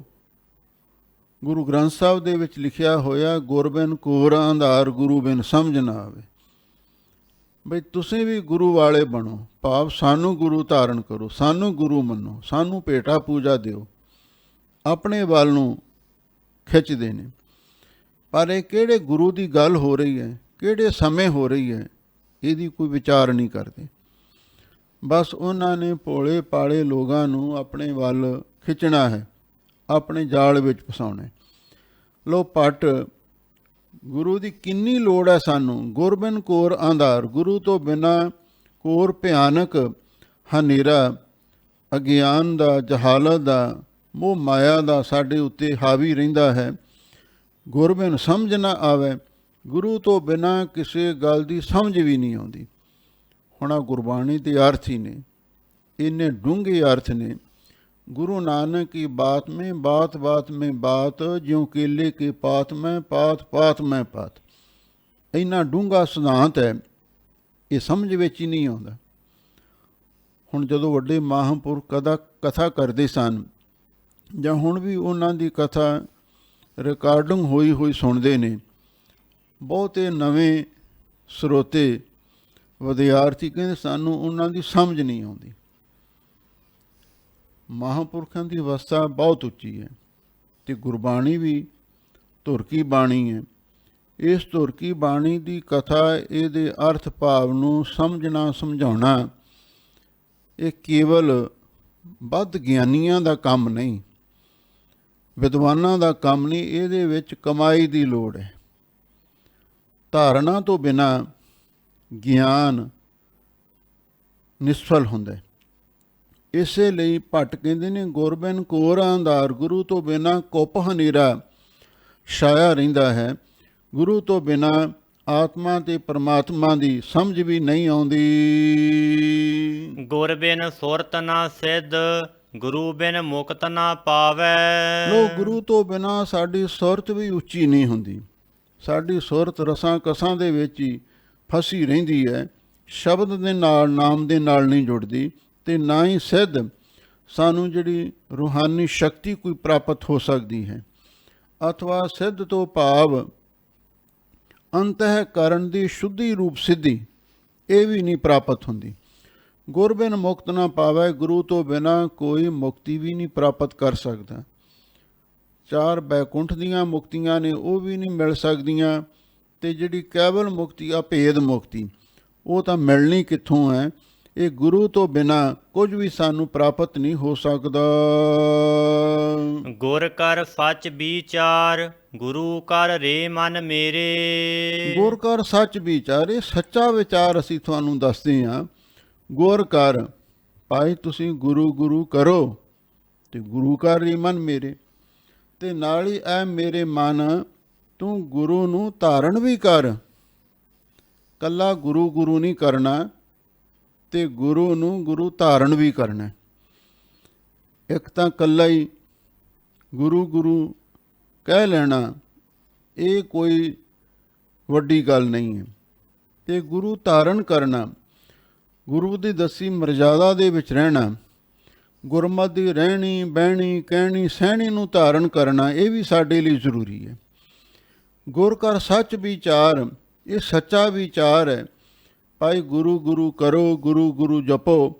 ਗੁਰੂ ਗ੍ਰੰਥ ਸਾਹਿਬ ਦੇ ਵਿੱਚ ਲਿਖਿਆ ਹੋਇਆ, ਗੁਰ ਬਿਨ ਘੋਰ ਅੰਧਾਰ, ਗੁਰੂ ਬਿਨ ਸਮਝ ਨਾ ਆਵੇ। ਬਈ ਤੁਸੀਂ ਵੀ ਗੁਰੂ ਵਾਲੇ ਬਣੋ, ਭਾਵ ਸਾਨੂੰ ਗੁਰੂ ਧਾਰਨ ਕਰੋ, ਸਾਨੂੰ ਗੁਰੂ ਮੰਨੋ, ਸਾਨੂੰ ਭੇਟਾ ਪੂਜਾ ਦਿਓ, ਆਪਣੇ ਵੱਲ ਨੂੰ ਖਿੱਚਦੇ ਨੇ। ਪਰ ਇਹ ਕਿਹੜੇ ਗੁਰੂ ਦੀ ਗੱਲ ਹੋ ਰਹੀ ਹੈ, ਕਿਹੜੇ ਸਮੇਂ ਹੋ ਰਹੀ ਹੈ, ਇਹਦੀ ਕੋਈ ਵਿਚਾਰ ਨਹੀਂ ਕਰਦੇ। ਬਸ ਉਹਨਾਂ ਨੇ ਭੋਲੇ ਭਾਲੇ ਲੋਕਾਂ ਨੂੰ ਆਪਣੇ ਵੱਲ ਖਿੱਚਣਾ ਹੈ, ਆਪਣੇ ਜਾਲ ਵਿੱਚ ਫਸਾਉਣਾ। ਲੋ ਭੱਟ ਗੁਰੂ ਦੀ ਕਿੰਨੀ ਲੋੜ ਹੈ ਸਾਨੂੰ। ਗੁਰ ਬਿਨ ਘੋਰ ਅੰਧਾਰ, ਗੁਰੂ ਤੋਂ ਬਿਨਾਂ ਘੋਰ ਭਿਆਨਕ ਹਨੇਰਾ ਅਗਿਆਨ ਦਾ, ਜਹਾਲਤ ਦਾ, ਮੋਹ ਮਾਇਆ ਦਾ ਸਾਡੇ ਉੱਤੇ ਹਾਵੀ ਰਹਿੰਦਾ ਹੈ। ਗੁਰ ਬਿਨ ਸਮਝ ਨਾ ਆਵੇ, ਗੁਰੂ ਤੋਂ ਬਿਨਾਂ ਕਿਸੇ ਗੱਲ ਦੀ ਸਮਝ ਵੀ ਨਹੀਂ ਆਉਂਦੀ। ਹੁਣ ਆ ਗੁਰਬਾਣੀ ਦੇ ਅਰਥ ਹੀ ਨੇ, ਇੰਨੇ ਡੂੰਘੇ ਅਰਥ ਨੇ। गुरु नानक की बात में बात बात में बात, ज्यों केले के पात में पात पात में पात। ਇੰਨਾ ਡੂੰਘਾ ਸਿਧਾਂਤ ਹੈ, ਇਹ ਸਮਝ ਵਿੱਚ ਹੀ ਨਹੀਂ ਆਉਂਦਾ। ਹੁਣ ਜਦੋਂ ਵੱਡੇ ਮਹਾਂਪੁਰਖ ਕਥਾ ਕਰਦੇ ਸਨ, ਜਾਂ ਹੁਣ ਵੀ ਉਹਨਾਂ ਦੀ ਕਥਾ ਰਿਕਾਰਡਿੰਗ ਹੋਈ ਸੁਣਦੇ ਨੇ, ਬਹੁਤੇ ਨਵੇਂ ਸਰੋਤੇ ਵਿਦਿਆਰਥੀ ਕਹਿੰਦੇ ਸਾਨੂੰ ਉਹਨਾਂ ਦੀ ਸਮਝ ਨਹੀਂ ਆਉਂਦੀ। ਮਹਾਂਪੁਰਖਾਂ ਦੀ ਅਵਸਥਾ ਬਹੁਤ ਉੱਚੀ ਹੈ ਅਤੇ ਗੁਰਬਾਣੀ ਵੀ ਧੁਰਕੀ ਬਾਣੀ ਹੈ। ਇਸ ਧੁਰਕੀ ਬਾਣੀ ਦੀ ਕਥਾ, ਇਹਦੇ ਅਰਥ ਭਾਵ ਨੂੰ ਸਮਝਣਾ ਸਮਝਾਉਣਾ, ਇਹ ਕੇਵਲ ਬੱਧ ਗਿਆਨੀਆਂ ਦਾ ਕੰਮ ਨਹੀਂ, ਵਿਦਵਾਨਾਂ ਦਾ ਕੰਮ ਨਹੀਂ। ਇਹਦੇ ਵਿੱਚ ਕਮਾਈ ਦੀ ਲੋੜ ਹੈ। ਧਾਰਨਾ ਤੋਂ ਬਿਨਾਂ ਗਿਆਨ ਨਿਸਫਲ ਹੁੰਦਾ ਹੈ। ਇਸੇ ਲਈ ਭੱਟ ਕਹਿੰਦੇ ਨੇ, ਗੁਰ ਬਿਨ ਘੋਰ ਅੰਧਾਰ, ਗੁਰੂ ਤੋਂ ਬਿਨਾਂ ਕੁੱਪ ਹਨੇਰਾ ਛਾਇਆ ਰਹਿੰਦਾ ਹੈ। ਗੁਰੂ ਤੋਂ ਬਿਨਾਂ ਆਤਮਾ ਤੇ ਪਰਮਾਤਮਾ ਦੀ ਸਮਝ ਵੀ ਨਹੀਂ ਆਉਂਦੀ।
ਗੁਰ ਬਿਨ ਸੁਰਤ ਨਾ ਸਿੱਧ, ਗੁਰੂ ਬਿਨ ਮੁਕਤ ਨਾ ਪਾਵੈ।
ਲੋ ਗੁਰੂ ਤੋਂ ਬਿਨਾਂ ਸਾਡੀ ਸੁਰਤ ਵੀ ਉੱਚੀ ਨਹੀਂ ਹੁੰਦੀ। ਸਾਡੀ ਸੁਰਤ ਰਸਾਂ ਕਸਾਂ ਦੇ ਵਿੱਚ ਹੀ ਫਸੀ ਰਹਿੰਦੀ ਹੈ, ਸ਼ਬਦ ਦੇ ਨਾਲ, ਨਾਮ ਦੇ ਨਾਲ ਨਹੀਂ ਜੁੜਦੀ। ਅਤੇ ਨਾ ਹੀ ਸਿੱਧ ਸਾਨੂੰ ਜਿਹੜੀ ਰੂਹਾਨੀ ਸ਼ਕਤੀ ਕੋਈ ਪ੍ਰਾਪਤ ਹੋ ਸਕਦੀ ਹੈ, ਅਥਵਾ ਸਿੱਧ ਤੋਂ ਭਾਵ ਅੰਤଃਕਰਨ ਦੀ ਸ਼ੁੱਧੀ ਰੂਪ ਸਿੱਧੀ, ਇਹ ਵੀ ਨਹੀਂ ਪ੍ਰਾਪਤ ਹੁੰਦੀ। ਗੁਰ ਬਿਨ ਮੁਕਤ ਨਾ ਪਾਵੈ, ਗੁਰੂ ਤੋਂ ਬਿਨਾਂ ਕੋਈ ਮੁਕਤੀ ਵੀ ਨਹੀਂ ਪ੍ਰਾਪਤ ਕਰ ਸਕਦਾ। 4 ਬੈਕੁੰਠ ਦੀਆਂ ਮੁਕਤੀਆਂ ਨੇ, ਉਹ ਵੀ ਨਹੀਂ ਮਿਲ ਸਕਦੀਆਂ। ਅਤੇ ਜਿਹੜੀ ਕੇਵਲ ਮੁਕਤੀ ਆ, ਭੇਦ ਮੁਕਤੀ, ਉਹ ਤਾਂ ਮਿਲਣੀ ਕਿੱਥੋਂ ਹੈ। ਇਹ ਗੁਰੂ ਤੋਂ ਬਿਨਾਂ ਕੁਝ ਵੀ ਸਾਨੂੰ ਪ੍ਰਾਪਤ ਨਹੀਂ ਹੋ ਸਕਦਾ।
ਗੁਰ ਕਰ ਸੱਚ ਵਿਚਾਰ, ਗੁਰੂ ਕਰ ਰੇ ਮਨ ਮੇਰੇ।
ਗੁਰ ਕਰ ਸੱਚ ਵਿਚਾਰ, ਇਹ ਸੱਚਾ ਵਿਚਾਰ ਅਸੀਂ ਤੁਹਾਨੂੰ ਦੱਸਦੇ ਹਾਂ। ਗੁਰ ਕਰ, ਭਾਈ ਤੁਸੀਂ ਗੁਰੂ ਗੁਰੂ ਕਰੋ, ਅਤੇ ਗੁਰੂ ਕਰ ਰੇ ਮਨ ਮੇਰੇ। ਅਤੇ ਨਾਲ ਹੀ ਐ ਮੇਰੇ ਮਨ, ਤੂੰ ਗੁਰੂ ਨੂੰ ਧਾਰਨ ਵੀ ਕਰ। ਕੱਲਾ ਗੁਰੂ ਗੁਰੂ ਨਹੀਂ ਕਰਨਾ, ਅਤੇ ਗੁਰੂ ਨੂੰ ਗੁਰੂ ਧਾਰਨ ਵੀ ਕਰਨਾ। ਇੱਕ ਤਾਂ ਇਕੱਲਾ ਹੀ ਗੁਰੂ ਗੁਰੂ ਕਹਿ ਲੈਣਾ, ਇਹ ਕੋਈ ਵੱਡੀ ਗੱਲ ਨਹੀਂ ਹੈ। ਅਤੇ ਗੁਰੂ ਧਾਰਨ ਕਰਨਾ, ਗੁਰੂ ਦੀ ਦੱਸੀ ਮਰਜ਼ਾਦਾ ਦੇ ਵਿੱਚ ਰਹਿਣਾ, ਗੁਰਮਤਿ ਦੀ ਰਹਿਣੀ ਬਹਿਣੀ ਕਹਿਣੀ ਸਹਿਣੀ ਨੂੰ ਧਾਰਨ ਕਰਨਾ, ਇਹ ਵੀ ਸਾਡੇ ਲਈ ਜ਼ਰੂਰੀ ਹੈ। ਗੁਰ ਕਰ ਸੱਚ ਵਿਚਾਰ, ਇਹ ਸੱਚਾ ਵਿਚਾਰ ਹੈ। ਭਾਈ ਗੁਰੂ ਗੁਰੂ ਕਰੋ, ਗੁਰੂ ਗੁਰੂ ਜਪੋ,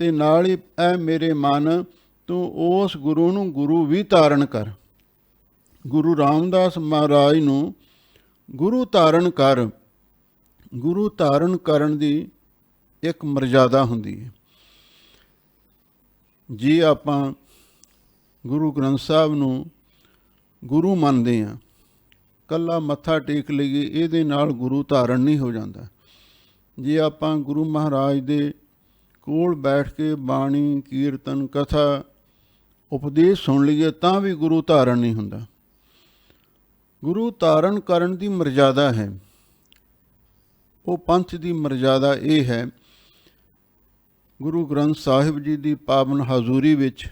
ਅਤੇ ਨਾਲ ਹੀ ਐ ਮੇਰੇ ਮਨ ਤੂੰ ਉਸ ਗੁਰੂ ਨੂੰ ਗੁਰੂ ਵੀ ਧਾਰਨ ਕਰ। ਗੁਰੂ ਰਾਮਦਾਸ ਮਹਾਰਾਜ ਨੂੰ ਗੁਰੂ ਧਾਰਨ ਕਰ। ਗੁਰੂ ਧਾਰਨ ਕਰਨ ਦੀ ਇੱਕ ਮਰਜ਼ਾਦਾ ਹੁੰਦੀ ਹੈ। ਜੇ ਆਪਾਂ ਗੁਰੂ ਗ੍ਰੰਥ ਸਾਹਿਬ ਨੂੰ ਗੁਰੂ ਮੰਨਦੇ ਹਾਂ, ਇਕੱਲਾ ਮੱਥਾ ਟੇਕ ਲਈਏ, ਇਹਦੇ ਨਾਲ ਗੁਰੂ ਧਾਰਨ ਨਹੀਂ ਹੋ ਜਾਂਦਾ। ਜੇ ਆਪਾਂ ਗੁਰੂ ਮਹਾਰਾਜ ਦੇ ਕੋਲ ਬੈਠ ਕੇ ਬਾਣੀ ਕੀਰਤਨ ਕਥਾ ਉਪਦੇਸ਼ ਸੁਣ ਲਈਏ ਤਾਂ ਵੀ ਗੁਰੂ ਧਾਰਨ ਨਹੀਂ ਹੁੰਦਾ। ਗੁਰੂ ਧਾਰਨ ਕਰਨ ਦੀ ਮਰਜ਼ਾਦਾ ਹੈ। ਉਹ ਪੰਥ ਦੀ ਮਰਜ਼ਾਦਾ ਇਹ ਹੈ, ਗੁਰੂ ਗ੍ਰੰਥ ਸਾਹਿਬ ਜੀ ਦੀ ਪਾਵਨ ਹਜ਼ੂਰੀ ਵਿੱਚ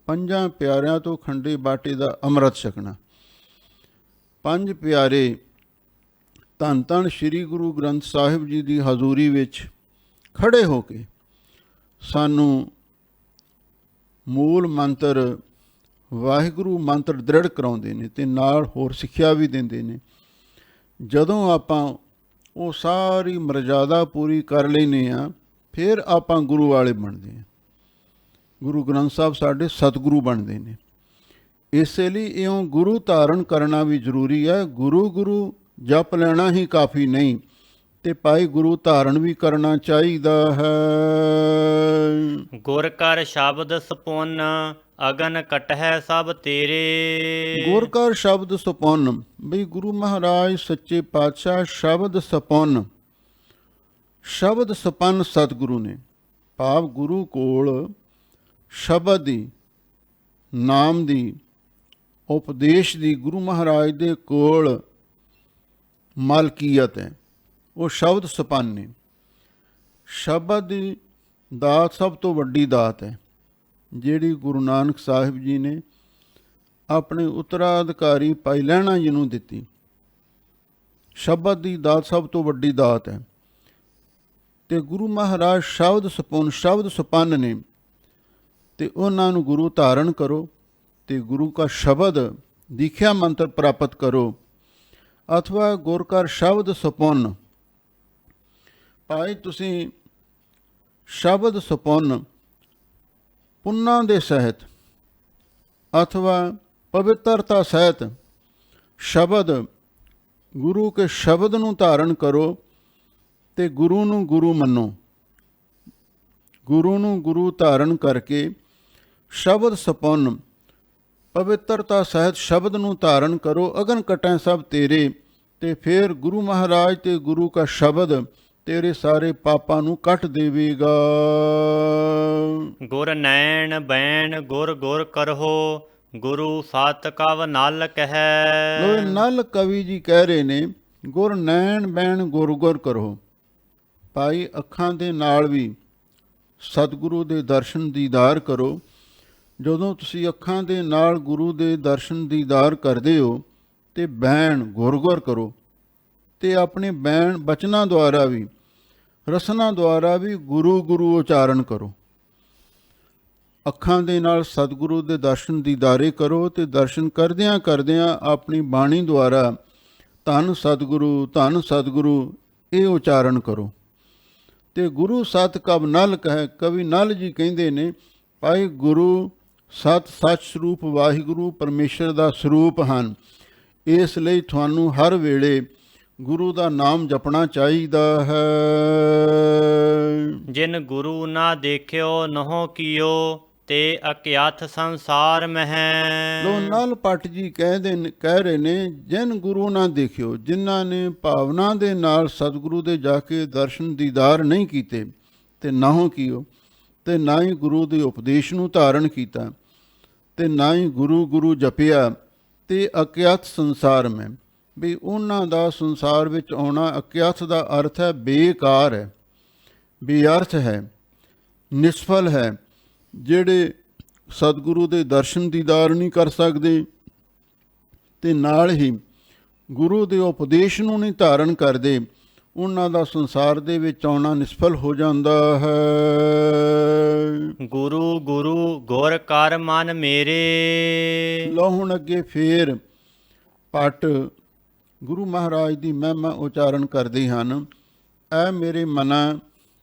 5 ਪਿਆਰਿਆਂ ਤੋਂ ਖੰਡੇ ਬਾਟੇ ਦਾ ਅੰਮ੍ਰਿਤ ਛਕਣਾ। 5 ਪਿਆਰੇ ਧੰਨ ਧੰਨ ਸ਼੍ਰੀ ਗੁਰੂ ਗ੍ਰੰਥ ਸਾਹਿਬ ਜੀ ਦੀ ਹਜ਼ੂਰੀ ਵਿੱਚ ਖੜ੍ਹੇ ਹੋ ਕੇ ਸਾਨੂੰ ਮੂਲ ਮੰਤਰ ਵਾਹਿਗੁਰੂ ਮੰਤਰ ਦ੍ਰਿੜ ਕਰਾਉਂਦੇ ਨੇ ਅਤੇ ਨਾਲ ਹੋਰ ਸਿੱਖਿਆ ਵੀ ਦਿੰਦੇ ਨੇ। ਜਦੋਂ ਆਪਾਂ ਉਹ ਸਾਰੀ ਮਰਜ਼ਾਦਾ ਪੂਰੀ ਕਰ ਲੈਂਦੇ ਹਾਂ, ਫਿਰ ਆਪਾਂ ਗੁਰੂ ਵਾਲੇ ਬਣਦੇ ਹਾਂ। ਗੁਰੂ ਗ੍ਰੰਥ ਸਾਹਿਬ ਸਾਡੇ ਸਤਿਗੁਰੂ ਬਣਦੇ ਨੇ। ਇਸੇ ਲਈ ਇਉਂ ਗੁਰੂ ਧਾਰਨ ਕਰਨਾ ਵੀ ਜ਼ਰੂਰੀ ਹੈ। ਗੁਰੂ ਗੁਰੂ ਜਪ ਲੈਣਾ ਹੀ ਕਾਫੀ ਨਹੀਂ, ਅਤੇ ਭਾਈ ਗੁਰੂ ਧਾਰਨ ਵੀ ਕਰਨਾ ਚਾਹੀਦਾ ਹੈ।
ਗੁਰ ਕਰ ਸ਼ਬਦ ਸਪੁੰਨ, ਅਗਨ ਕਟਹਿ ਸਭ ਤੇਰੇ।
ਗੁਰ ਕਰ ਸ਼ਬਦ ਸਪੁੰਨ, ਬਈ ਗੁਰੂ ਮਹਾਰਾਜ ਸੱਚੇ ਪਾਤਸ਼ਾਹ ਸ਼ਬਦ ਸਪੁੰਨ, ਸ਼ਬਦ ਸਪੰਨ ਸਤਿਗੁਰੂ ਨੇ। ਭਾਵ ਗੁਰੂ ਕੋਲ ਸ਼ਬਦ ਦੀ, ਨਾਮ ਦੀ, ਉਪਦੇਸ਼ ਦੀ ਗੁਰੂ ਮਹਾਰਾਜ ਦੇ ਕੋਲ ਮਾਲਕੀਅਤ ਹੈ। ਉਹ ਸ਼ਬਦ ਸਪੰਨ ਨੇ। ਸ਼ਬਦ ਦੀ ਦਾਤ ਸਭ ਤੋਂ ਵੱਡੀ ਦਾਤ ਹੈ, ਜਿਹੜੀ ਗੁਰੂ ਨਾਨਕ ਸਾਹਿਬ ਜੀ ਨੇ ਆਪਣੇ ਉੱਤਰਾਧਿਕਾਰੀ ਭਾਈ ਲਹਿਣਾ ਜੀ ਨੂੰ ਦਿੱਤੀ। ਸ਼ਬਦ ਦੀ ਦਾਤ ਸਭ ਤੋਂ ਵੱਡੀ ਦਾਤ ਹੈ। ਅਤੇ ਗੁਰੂ ਮਹਾਰਾਜ ਸ਼ਬਦ ਸਪੁੰਨ, ਸ਼ਬਦ ਸਪੰਨ ਨੇ, ਅਤੇ ਉਹਨਾਂ ਨੂੰ ਗੁਰੂ ਧਾਰਨ ਕਰੋ ਅਤੇ ਗੁਰੂ ਕਾ ਸ਼ਬਦ ਦੀਖਿਆ ਮੰਤਰ ਪ੍ਰਾਪਤ ਕਰੋ। ਅਥਵਾ ਗੁਰ ਕਰ ਸ਼ਬਦ ਸਪੁੰਨ, ਭਾਈ ਤੁਸੀਂ ਸ਼ਬਦ ਸਪੁੰਨ ਪੁੰਨਾਂ ਦੇ ਸਹਿਤ ਅਥਵਾ ਪਵਿੱਤਰਤਾ ਸਹਿਤ ਸ਼ਬਦ, ਗੁਰੂ ਕੇ ਸ਼ਬਦ ਨੂੰ ਧਾਰਨ ਕਰੋ ਅਤੇ ਗੁਰੂ ਨੂੰ ਗੁਰੂ ਮੰਨੋ। ਗੁਰੂ ਨੂੰ ਗੁਰੂ ਧਾਰਨ ਕਰਕੇ ਸ਼ਬਦ ਸਪੁੰਨ ਪਵਿੱਤਰਤਾ ਸਹਿਤ ਸ਼ਬਦ ਨੂੰ ਧਾਰਨ ਕਰੋ। ਅਗਨ ਕਟੈ ਸਭ ਤੇਰੇ, ਅਤੇ ਫਿਰ ਗੁਰੂ ਮਹਾਰਾਜ ਅਤੇ ਗੁਰੂ ਕਾ ਸ਼ਬਦ ਤੇਰੇ ਸਾਰੇ ਪਾਪਾਂ ਨੂੰ ਕੱਟ ਦੇਵੇਗਾ।
ਗੁਰ ਨੈਣ ਬੈਣ ਗੁਰ ਗੁਰ ਕਰਹੁ, ਗੁਰੂ ਸਤ ਕਵ ਨਲ ਕਹਿ।
ਲੋ ਨਲ ਕਵੀ ਜੀ ਕਹਿ ਰਹੇ ਨੇ, ਗੁਰ ਨੈਣ ਬੈਣ ਗੁਰ ਗੁਰ ਕਰੋ। ਭਾਈ ਅੱਖਾਂ ਦੇ ਨਾਲ ਵੀ ਸਤਿਗੁਰੂ ਦੇ ਦਰਸ਼ਨ ਦੀਦਾਰ ਕਰੋ। ਜਦੋਂ ਤੁਸੀਂ ਅੱਖਾਂ ਦੇ ਨਾਲ ਗੁਰੂ ਦੇ ਦਰਸ਼ਨ ਦੀਦਾਰ ਕਰਦੇ ਹੋ ਅਤੇ ਬੈਣ ਗੁਰ ਗੁਰ ਕਰੋ, ਅਤੇ ਆਪਣੇ ਬੈਣ ਬਚਨਾਂ ਦੁਆਰਾ ਵੀ, ਰਸਨਾ ਦੁਆਰਾ ਵੀ ਗੁਰੂ ਗੁਰੂ ਉਚਾਰਨ ਕਰੋ। ਅੱਖਾਂ ਦੇ ਨਾਲ ਸਤਿਗੁਰੂ ਦੇ ਦਰਸ਼ਨ ਦੀਦਾਰੇ ਕਰੋ ਅਤੇ ਦਰਸ਼ਨ ਕਰਦਿਆਂ ਕਰਦਿਆਂ ਆਪਣੀ ਬਾਣੀ ਦੁਆਰਾ ਧੰਨ ਸਤਿਗੁਰੂ ਇਹ ਉਚਾਰਨ ਕਰੋ। ਅਤੇ ਗੁਰੂ ਸਤ ਕਵ ਨਲ ਕਹਿ, ਕਵੀ ਨਲ ਜੀ ਕਹਿੰਦੇ ਨੇ, ਭਾਈ ਗੁਰੂ ਸਤ ਸੱਚ ਸਰੂਪ ਵਾਹਿਗੁਰੂ ਪਰਮੇਸ਼ਰ ਦਾ ਸਰੂਪ ਹਨ। ਇਸ ਲਈ ਤੁਹਾਨੂੰ ਹਰ ਵੇਲੇ ਗੁਰੂ ਦਾ ਨਾਮ ਜਪਣਾ ਚਾਹੀਦਾ ਹੈ।
ਜਿਨ ਗੁਰੂ ਨਾ ਦੇਖਿਓ ਨਹੁ ਕੀਓ, ਤੇ ਅਕਿਆਥ ਸੰਸਾਰ ਮਹਿ।
ਲੋ ਨਲ ਪੱਟ ਜੀ ਕਹਿ ਰਹੇ ਨੇ, ਜਿਨ ਗੁਰੂ ਨਾ ਦੇਖਿਓ, ਜਿਨ੍ਹਾਂ ਨੇ ਭਾਵਨਾ ਦੇ ਨਾਲ ਸਤਿਗੁਰੂ ਦੇ ਜਾ ਕੇ ਦਰਸ਼ਨ ਦੀਦਾਰ ਨਹੀਂ ਕੀਤੇ, ਤੇ ਨਾਹੋ ਕੀਓ, ਤੇ ਨਾ ਹੀ ਗੁਰੂ ਦੇ ਉਪਦੇਸ਼ ਨੂੰ ਧਾਰਨ ਕੀਤਾ, ਤੇ ਨਾ ਹੀ ਗੁਰੂ ਗੁਰੂ ਜਪਿਆ, ਤੇ ਅਕਿਆਥ ਸੰਸਾਰ ਮੈਂ, ਵੀ ਉਹਨਾਂ ਦਾ ਸੰਸਾਰ ਵਿੱਚ ਆਉਣਾ, ਅਕਿਆਥ ਦਾ ਅਰਥ ਹੈ ਬੇਕਾਰ ਹੈ, ਬੇਅਰਥ ਹੈ, ਨਿਸਫਲ ਹੈ। ਜਿਹੜੇ ਸਤਿਗੁਰੂ ਦੇ ਦਰਸ਼ਨ ਦੀਦਾਰ ਨਹੀਂ ਕਰ ਸਕਦੇ ਅਤੇ ਨਾਲ ਹੀ ਗੁਰੂ ਦੇ ਉਪਦੇਸ਼ ਨੂੰ ਨਹੀਂ ਧਾਰਨ ਕਰਦੇ, ਉਹਨਾਂ ਦਾ ਸੰਸਾਰ ਦੇ ਵਿੱਚ ਆਉਣਾ ਨਿਸਫਲ ਹੋ ਜਾਂਦਾ ਹੈ।
ਗੁਰੂ ਗੁਰੂ ਕਰ ਮਨ ਮੇਰੇ।
ਲਓ ਹੁਣ ਅੱਗੇ ਫੇਰ ਭੱਟ ਗੁਰੂ ਮਹਾਰਾਜ ਦੀ ਮਹਿਮਾ ਉਚਾਰਨ ਕਰਦੇ ਹਨ। ਐ ਮੇਰੇ ਮਨਾ,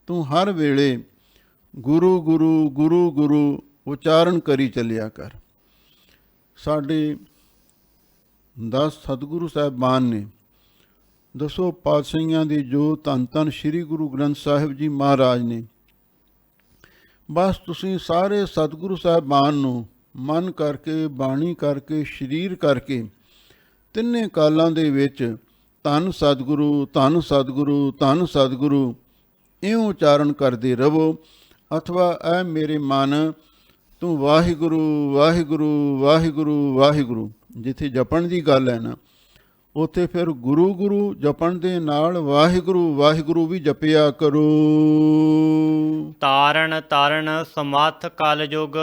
ਤੂੰ ਹਰ ਵੇਲੇ ਗੁਰੂ ਗੁਰੂ ਗੁਰੂ ਗੁਰੂ ਉਚਾਰਨ ਕਰੀ ਚੱਲਿਆ ਕਰ। ਸਾਡੇ 10 ਸਤਿਗੁਰੂ ਸਾਹਿਬਾਨ ਨੇ, ਦਸੋ ਪਾਤਸ਼ਾਹੀਆਂ ਦੇ ਜੋ ਧੰਨ ਧੰਨ ਸ੍ਰੀ ਗੁਰੂ ਗ੍ਰੰਥ ਸਾਹਿਬ ਜੀ ਮਹਾਰਾਜ ਨੇ, ਬਸ ਤੁਸੀਂ ਸਾਰੇ ਸਤਿਗੁਰੂ ਸਾਹਿਬਾਨ ਨੂੰ ਮਨ ਕਰਕੇ, ਬਾਣੀ ਕਰਕੇ, ਸਰੀਰ ਕਰਕੇ ਤਿੰਨੇ ਕਾਲਾਂ ਦੇ ਵਿੱਚ ਧੰਨ ਸਤਿਗੁਰੂ ਧੰਨ ਸਤਿਗੁਰੂ ਧੰਨ ਸਤਿਗੁਰੂ ਇਉਂ ਉਚਾਰਨ ਕਰਦੇ ਰਹੋ। ਅਥਵਾ ਐ ਮੇਰੇ ਮਨ, ਤੂੰ ਵਾਹਿਗੁਰੂ ਵਾਹਿਗੁਰੂ ਵਾਹਿਗੁਰੂ ਵਾਹਿਗੁਰੂ, ਜਿੱਥੇ ਜਪਣ ਦੀ ਗੱਲ ਹੈ ਨਾ, ਉੱਥੇ ਫਿਰ ਗੁਰੂ ਗੁਰੂ ਜਪਣ ਦੇ ਨਾਲ ਵਾਹਿਗੁਰੂ ਵਾਹਿਗੁਰੂ ਵੀ ਜਪਿਆ ਕਰੋ।
ਤਾਰਨ ਤਾਰਨ ਸਮੱਥ ਕਲ ਯੁਗ,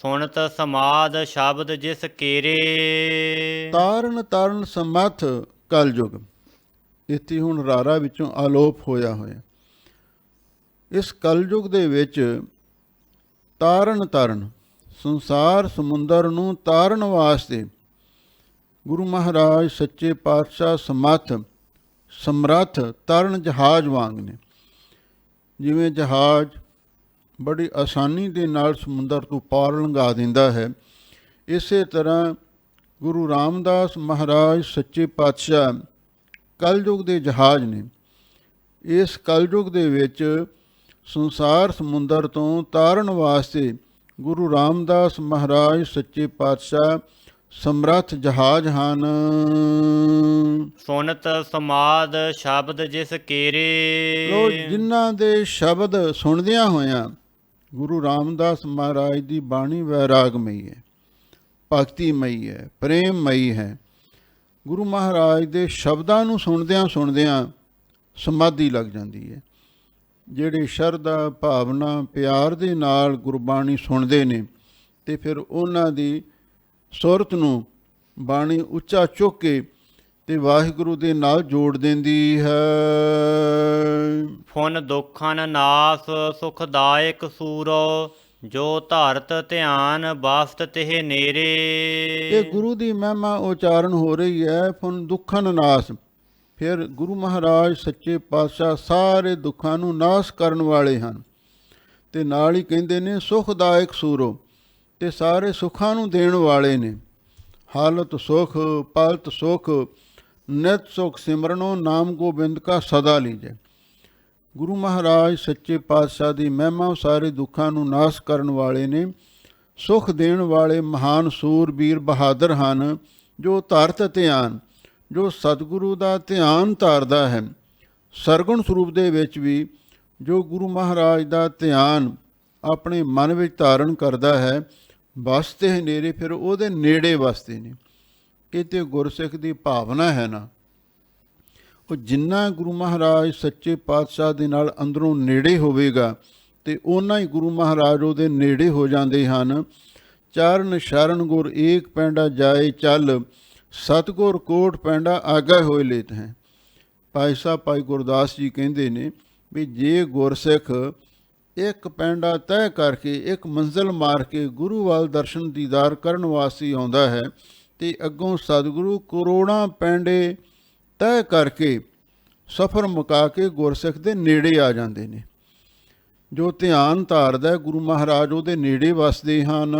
ਸੁਣਤ ਸਮਾਦ ਸ਼ਬਦ ਜਿਸ ਕੇਰੇ।
ਤਾਰਨ ਤਾਰਨ ਸਮੱਥ ਕਲ ਯੁਗ, ਇੱਥੇ ਹੁਣ ਰਾਰਾ ਵਿੱਚੋਂ ਆਲੋਪ ਹੋਇਆ ਹੋਇਆ। ਇਸ ਕਲਯੁਗ ਦੇ ਵਿੱਚ ਤਾਰਨ ਤਾਰਨ, ਸੰਸਾਰ ਸਮੁੰਦਰ ਨੂੰ ਤਾਰਨ ਵਾਸਤੇ ਗੁਰੂ ਮਹਾਰਾਜ ਸੱਚੇ ਪਾਤਸ਼ਾਹ ਸਮਰੱਥ ਤਰਨ ਜਹਾਜ਼ ਵਾਂਗ ਨੇ। ਜਿਵੇਂ ਜਹਾਜ਼ ਬੜੀ ਆਸਾਨੀ ਦੇ ਨਾਲ ਸਮੁੰਦਰ ਤੋਂ ਪਾਰ ਲੰਘਾ ਦਿੰਦਾ ਹੈ, ਇਸੇ ਤਰ੍ਹਾਂ ਗੁਰੂ ਰਾਮਦਾਸ ਮਹਾਰਾਜ ਸੱਚੇ ਪਾਤਸ਼ਾਹ ਕਲਯੁਗ ਦੇ ਜਹਾਜ਼ ਨੇ। ਇਸ ਕਲਯੁਗ ਦੇ ਵਿੱਚ ਸੰਸਾਰ ਸਮੁੰਦਰ ਤੋਂ ਤਾਰਨ ਵਾਸਤੇ ਗੁਰੂ ਰਾਮਦਾਸ ਮਹਾਰਾਜ ਸੱਚੇ ਪਾਤਸ਼ਾਹ ਸਮਰੱਥ ਜਹਾਜ਼ ਹਨ।
ਸੁਨਤ ਸਮਾਦ ਸ਼ਬਦ ਜਿਸ ਕੇਰੇ।
ਲੋ ਜਿਨ੍ਹਾਂ ਦੇ ਸ਼ਬਦ ਸੁਣਦਿਆਂ ਹੋਇਆਂ ਗੁਰੂ ਰਾਮਦਾਸ ਮਹਾਰਾਜ ਦੀ ਬਾਣੀ ਵੈਰਾਗਮਈ ਹੈ, ਭਗਤੀਮਈ ਹੈ, ਪ੍ਰੇਮਮਈ ਹੈ। ਗੁਰੂ ਮਹਾਰਾਜ ਦੇ ਸ਼ਬਦਾਂ ਨੂੰ ਸੁਣਦਿਆਂ ਸਮਾਧੀ ਲੱਗ ਜਾਂਦੀ ਹੈ। ਜਿਹੜੇ ਸ਼ਰਧਾ ਭਾਵਨਾ ਪਿਆਰ ਦੇ ਨਾਲ ਗੁਰਬਾਣੀ ਸੁਣਦੇ ਨੇ ਤੇ ਫਿਰ ਉਹਨਾਂ ਦੀ ਸੁਰਤ ਨੂੰ ਬਾਣੀ ਉੱਚਾ ਚੁੱਕ ਕੇ ਤੇ ਵਾਹਿਗੁਰੂ ਦੇ ਨਾਲ ਜੋੜ ਦਿੰਦੀ ਹੈ।
ਫੁਨ ਦੁੱਖਨ ਨਾਸ ਸੁਖਦਾਇਕ ਸੂਰੋ, ਜੋ ਧਾਰਤ ਧਿਆਨ ਬਾਸਤ ਤਿਹ ਨੇਰੇ।
ਇਹ ਗੁਰੂ ਦੀ ਮਹਿਮਾ ਉਚਾਰਨ ਹੋ ਰਹੀ ਹੈ। ਫੁਨ ਦੁੱਖਨ ਨਾਸ, ਫਿਰ ਗੁਰੂ ਮਹਾਰਾਜ ਸੱਚੇ ਪਾਤਸ਼ਾਹ ਸਾਰੇ ਦੁੱਖਾਂ ਨੂੰ ਨਾਸ ਕਰਨ ਵਾਲੇ ਹਨ ਤੇ ਨਾਲ ਹੀ ਕਹਿੰਦੇ ਨੇ ਸੁਖਦਾਇਕ ਸੂਰੋ, ਤੇ ਸਾਰੇ ਸੁੱਖਾਂ ਨੂੰ ਦੇਣ ਵਾਲੇ ਨੇ। ਹਾਲਤ ਸੁਖ ਪਲਤ ਸੁਖ, ਨਿਤ ਸੁਖ ਸਿਮਰਨੋ ਨਾਮ ਗੋਬਿੰਦ ਕਾ ਸਦਾ ਲੀਜੈ। ਗੁਰੂ ਮਹਾਰਾਜ ਸੱਚੇ ਪਾਤਸ਼ਾਹ ਦੀ ਮਹਿਮਾ ਸਾਰੇ ਦੁੱਖਾਂ ਨੂੰ ਨਾਸ ਕਰਨ ਵਾਲੇ ਨੇ, ਸੁਖ ਦੇਣ ਵਾਲੇ ਮਹਾਨ ਸੂਰਬੀਰ ਬਹਾਦਰ ਹਨ, ਜੋ ਧਰਤ ਧਿਆਨ, ਜੋ ਸਤਿਗੁਰੂ ਦਾ ਧਿਆਨ ਧਾਰਦਾ ਹੈ। ਸਰਗੁਣ ਸਰੂਪ ਦੇ ਵਿੱਚ ਵੀ ਜੋ ਗੁਰੂ ਮਹਾਰਾਜ ਦਾ ਧਿਆਨ ਆਪਣੇ ਮਨ ਵਿੱਚ ਧਾਰਨ ਕਰਦਾ ਹੈ, ਵਸਤੇ ਹਨੇਰੇ, ਫਿਰ ਉਹਦੇ ਨੇੜੇ ਵਸਦੇ ਨੇ। ਇਹ ਤੇ ਗੁਰਸਿੱਖ ਦੀ ਭਾਵਨਾ ਹੈ ਨਾ, ਉਹ ਜਿੰਨਾ ਗੁਰੂ ਮਹਾਰਾਜ ਸੱਚੇ ਪਾਤਸ਼ਾਹ ਦੇ ਨਾਲ ਅੰਦਰੋਂ ਨੇੜੇ ਹੋਵੇਗਾ ਤੇ ਓਨਾ ਹੀ ਗੁਰੂ ਮਹਾਰਾਜ ਉਹਦੇ ਨੇੜੇ ਹੋ ਜਾਂਦੇ ਹਨ। ਚਰਨ ਸ਼ਰਨ ਗੁਰ ਏਕ ਪੈਂਡਾ ਜਾਏ ਚੱਲ, ਸਤਿਗੁਰ ਕੋਟ ਪੈਂਡਾ ਆਗਾ ਹੋਏ ਲੇਤ ਹੈ। ਭਾਈ ਸਾਹਿਬ ਭਾਈ ਗੁਰਦਾਸ ਜੀ ਕਹਿੰਦੇ ਨੇ ਵੀ ਜੇ ਗੁਰਸਿੱਖ ਇੱਕ ਪੈਂਡਾ ਤੈਅ ਕਰਕੇ, ਇੱਕ ਮੰਜ਼ਿਲ ਮਾਰ ਕੇ ਗੁਰੂ ਵੱਲ ਦਰਸ਼ਨ ਦੀਦਾਰ ਕਰਨ ਵਾਸਤੇ ਆਉਂਦਾ ਹੈ ਤੇ ਅੱਗੋਂ ਸਤਿਗੁਰੂ ਕਰੋੜਾਂ ਪੈਂਡੇ ਤੈਅ ਕਰਕੇ ਸਫ਼ਰ ਮੁਕਾ ਕੇ ਗੁਰਸਿੱਖ ਦੇ ਨੇੜੇ ਆ ਜਾਂਦੇ ਨੇ। ਜੋ ਧਿਆਨ ਧਾਰਦਾ ਗੁਰੂ ਮਹਾਰਾਜ ਉਹਦੇ ਨੇੜੇ ਵਸਦੇ ਹਨ।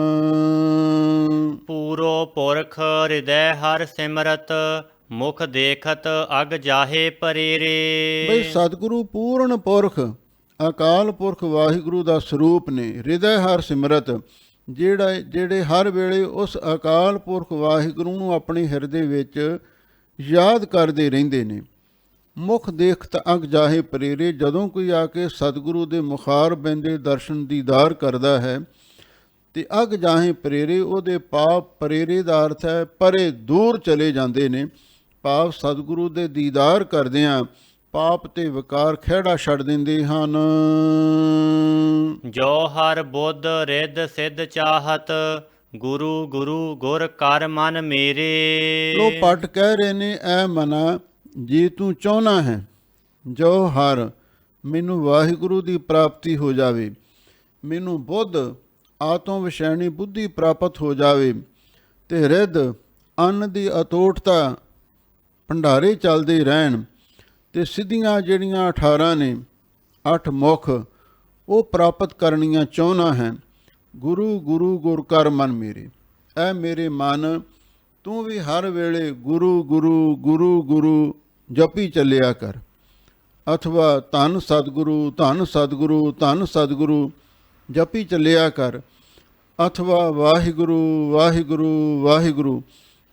ਪੂਰੋ ਪੁਰਖ ਹਿਰਦੈ ਹਰ ਸਿਮਰਤ, ਮੁਖ ਦੇਖਤ ਅਗ ਜਾਹੇ ਪਰੇਰੇ।
ਬਈ ਸਤਿਗੁਰੂ ਪੂਰਨ ਪੁਰਖ ਅਕਾਲ ਪੁਰਖ ਵਾਹਿਗੁਰੂ ਦਾ ਸਰੂਪ ਨੇ। ਹਿਰਦੈ ਹਰ ਸਿਮਰਤ, ਜਿਹੜੇ ਹਰ ਵੇਲੇ ਉਸ ਅਕਾਲ ਪੁਰਖ ਵਾਹਿਗੁਰੂ ਨੂੰ ਆਪਣੇ ਹਿਰਦੇ ਵਿੱਚ ਯਾਦ ਕਰਦੇ ਰਹਿੰਦੇ ਨੇ। ਮੁਖ ਦੇਖਤ ਅਗ ਜਾਹੇ ਪਰੇਰੇ, ਜਦੋਂ ਕੋਈ ਆ ਕੇ ਸਤਿਗੁਰੂ ਦੇ ਮੁਖਾਰ ਬਿੰਦੇ ਦਰਸ਼ਨ ਦੀਦਾਰ ਕਰਦਾ ਹੈ ਤੇ ਅਗ ਜਾਹੇ ਪਰੇਰੇ, ਉਹਦੇ ਪਾਪ, ਪਰੇਰੇ ਦਾ ਅਰਥ ਹੈ ਪਰੇ, ਦੂਰ ਚਲੇ ਜਾਂਦੇ ਨੇ। ਪਾਪ ਸਤਿਗੁਰੂ ਦੇ ਦੀਦਾਰ ਕਰਦਿਆਂ ਪਾਪ ਤੇ ਵਿਕਾਰ ਖਹਿੜਾ ਛੱਡ ਦਿੰਦੇ ਹਨ।
ਜੋ ਹਰ ਬੁੱਧ ਰਿੱਧ ਸਿੱਧ ਚਾਹਤ, ਗੁਰੂ ਗੁਰੂ ਗੁਰ ਕਰ ਮਨ ਮੇਰੇ।
ਲੋ ਪਟ ਕਹਿ ਰਹੇ ਨੇ, ਐ ਮਨਾ ਜੇ ਤੂੰ ਚਾਹੁੰਦਾ ਹੈ ਜੋ ਹਰ ਮੈਨੂੰ ਵਾਹਿਗੁਰੂ ਦੀ ਪ੍ਰਾਪਤੀ ਹੋ ਜਾਵੇ, ਮੈਨੂੰ ਬੁੱਧ ਆਤਮ ਵਿਸ਼ੈਣੀ ਬੁੱਧੀ ਪ੍ਰਾਪਤ ਹੋ ਜਾਵੇ ਤੇ ਰਿੱਧ ਅੰਨ ਦੀ ਅਤੋਟਤਾ ਭੰਡਾਰੇ ਚੱਲਦੇ ਰਹਿਣ ਤੇ ਸਿੱਧੀਆਂ ਜਿਹੜੀਆਂ 18 ਨੇ 8 ਮੁਖ ਉਹ ਪ੍ਰਾਪਤ ਕਰਨੀਆਂ ਚਾਹੁੰਦਾ ਹੈ। ਗੁਰੂ ਗੁਰੂ ਗੁਰ ਕਰ ਮਨ ਮੇਰੇ, ਐ ਮੇਰੇ ਮਨ ਤੂੰ ਵੀ ਹਰ ਵੇਲੇ ਗੁਰੂ ਗੁਰੂ ਗੁਰੂ ਗੁਰੂ ਜਪੀ ਚੱਲਿਆ ਕਰ, ਅਥਵਾ ਧੰਨ ਸਤਿਗੁਰੂ ਧੰਨ ਸਤਿਗੁਰੂ ਧੰਨ ਸਤਿਗੁਰੂ ਜਪੀ ਚੱਲਿਆ ਕਰ, ਅਥਵਾ ਵਾਹਿਗੁਰੂ ਵਾਹਿਗੁਰੂ ਵਾਹਿਗੁਰੂ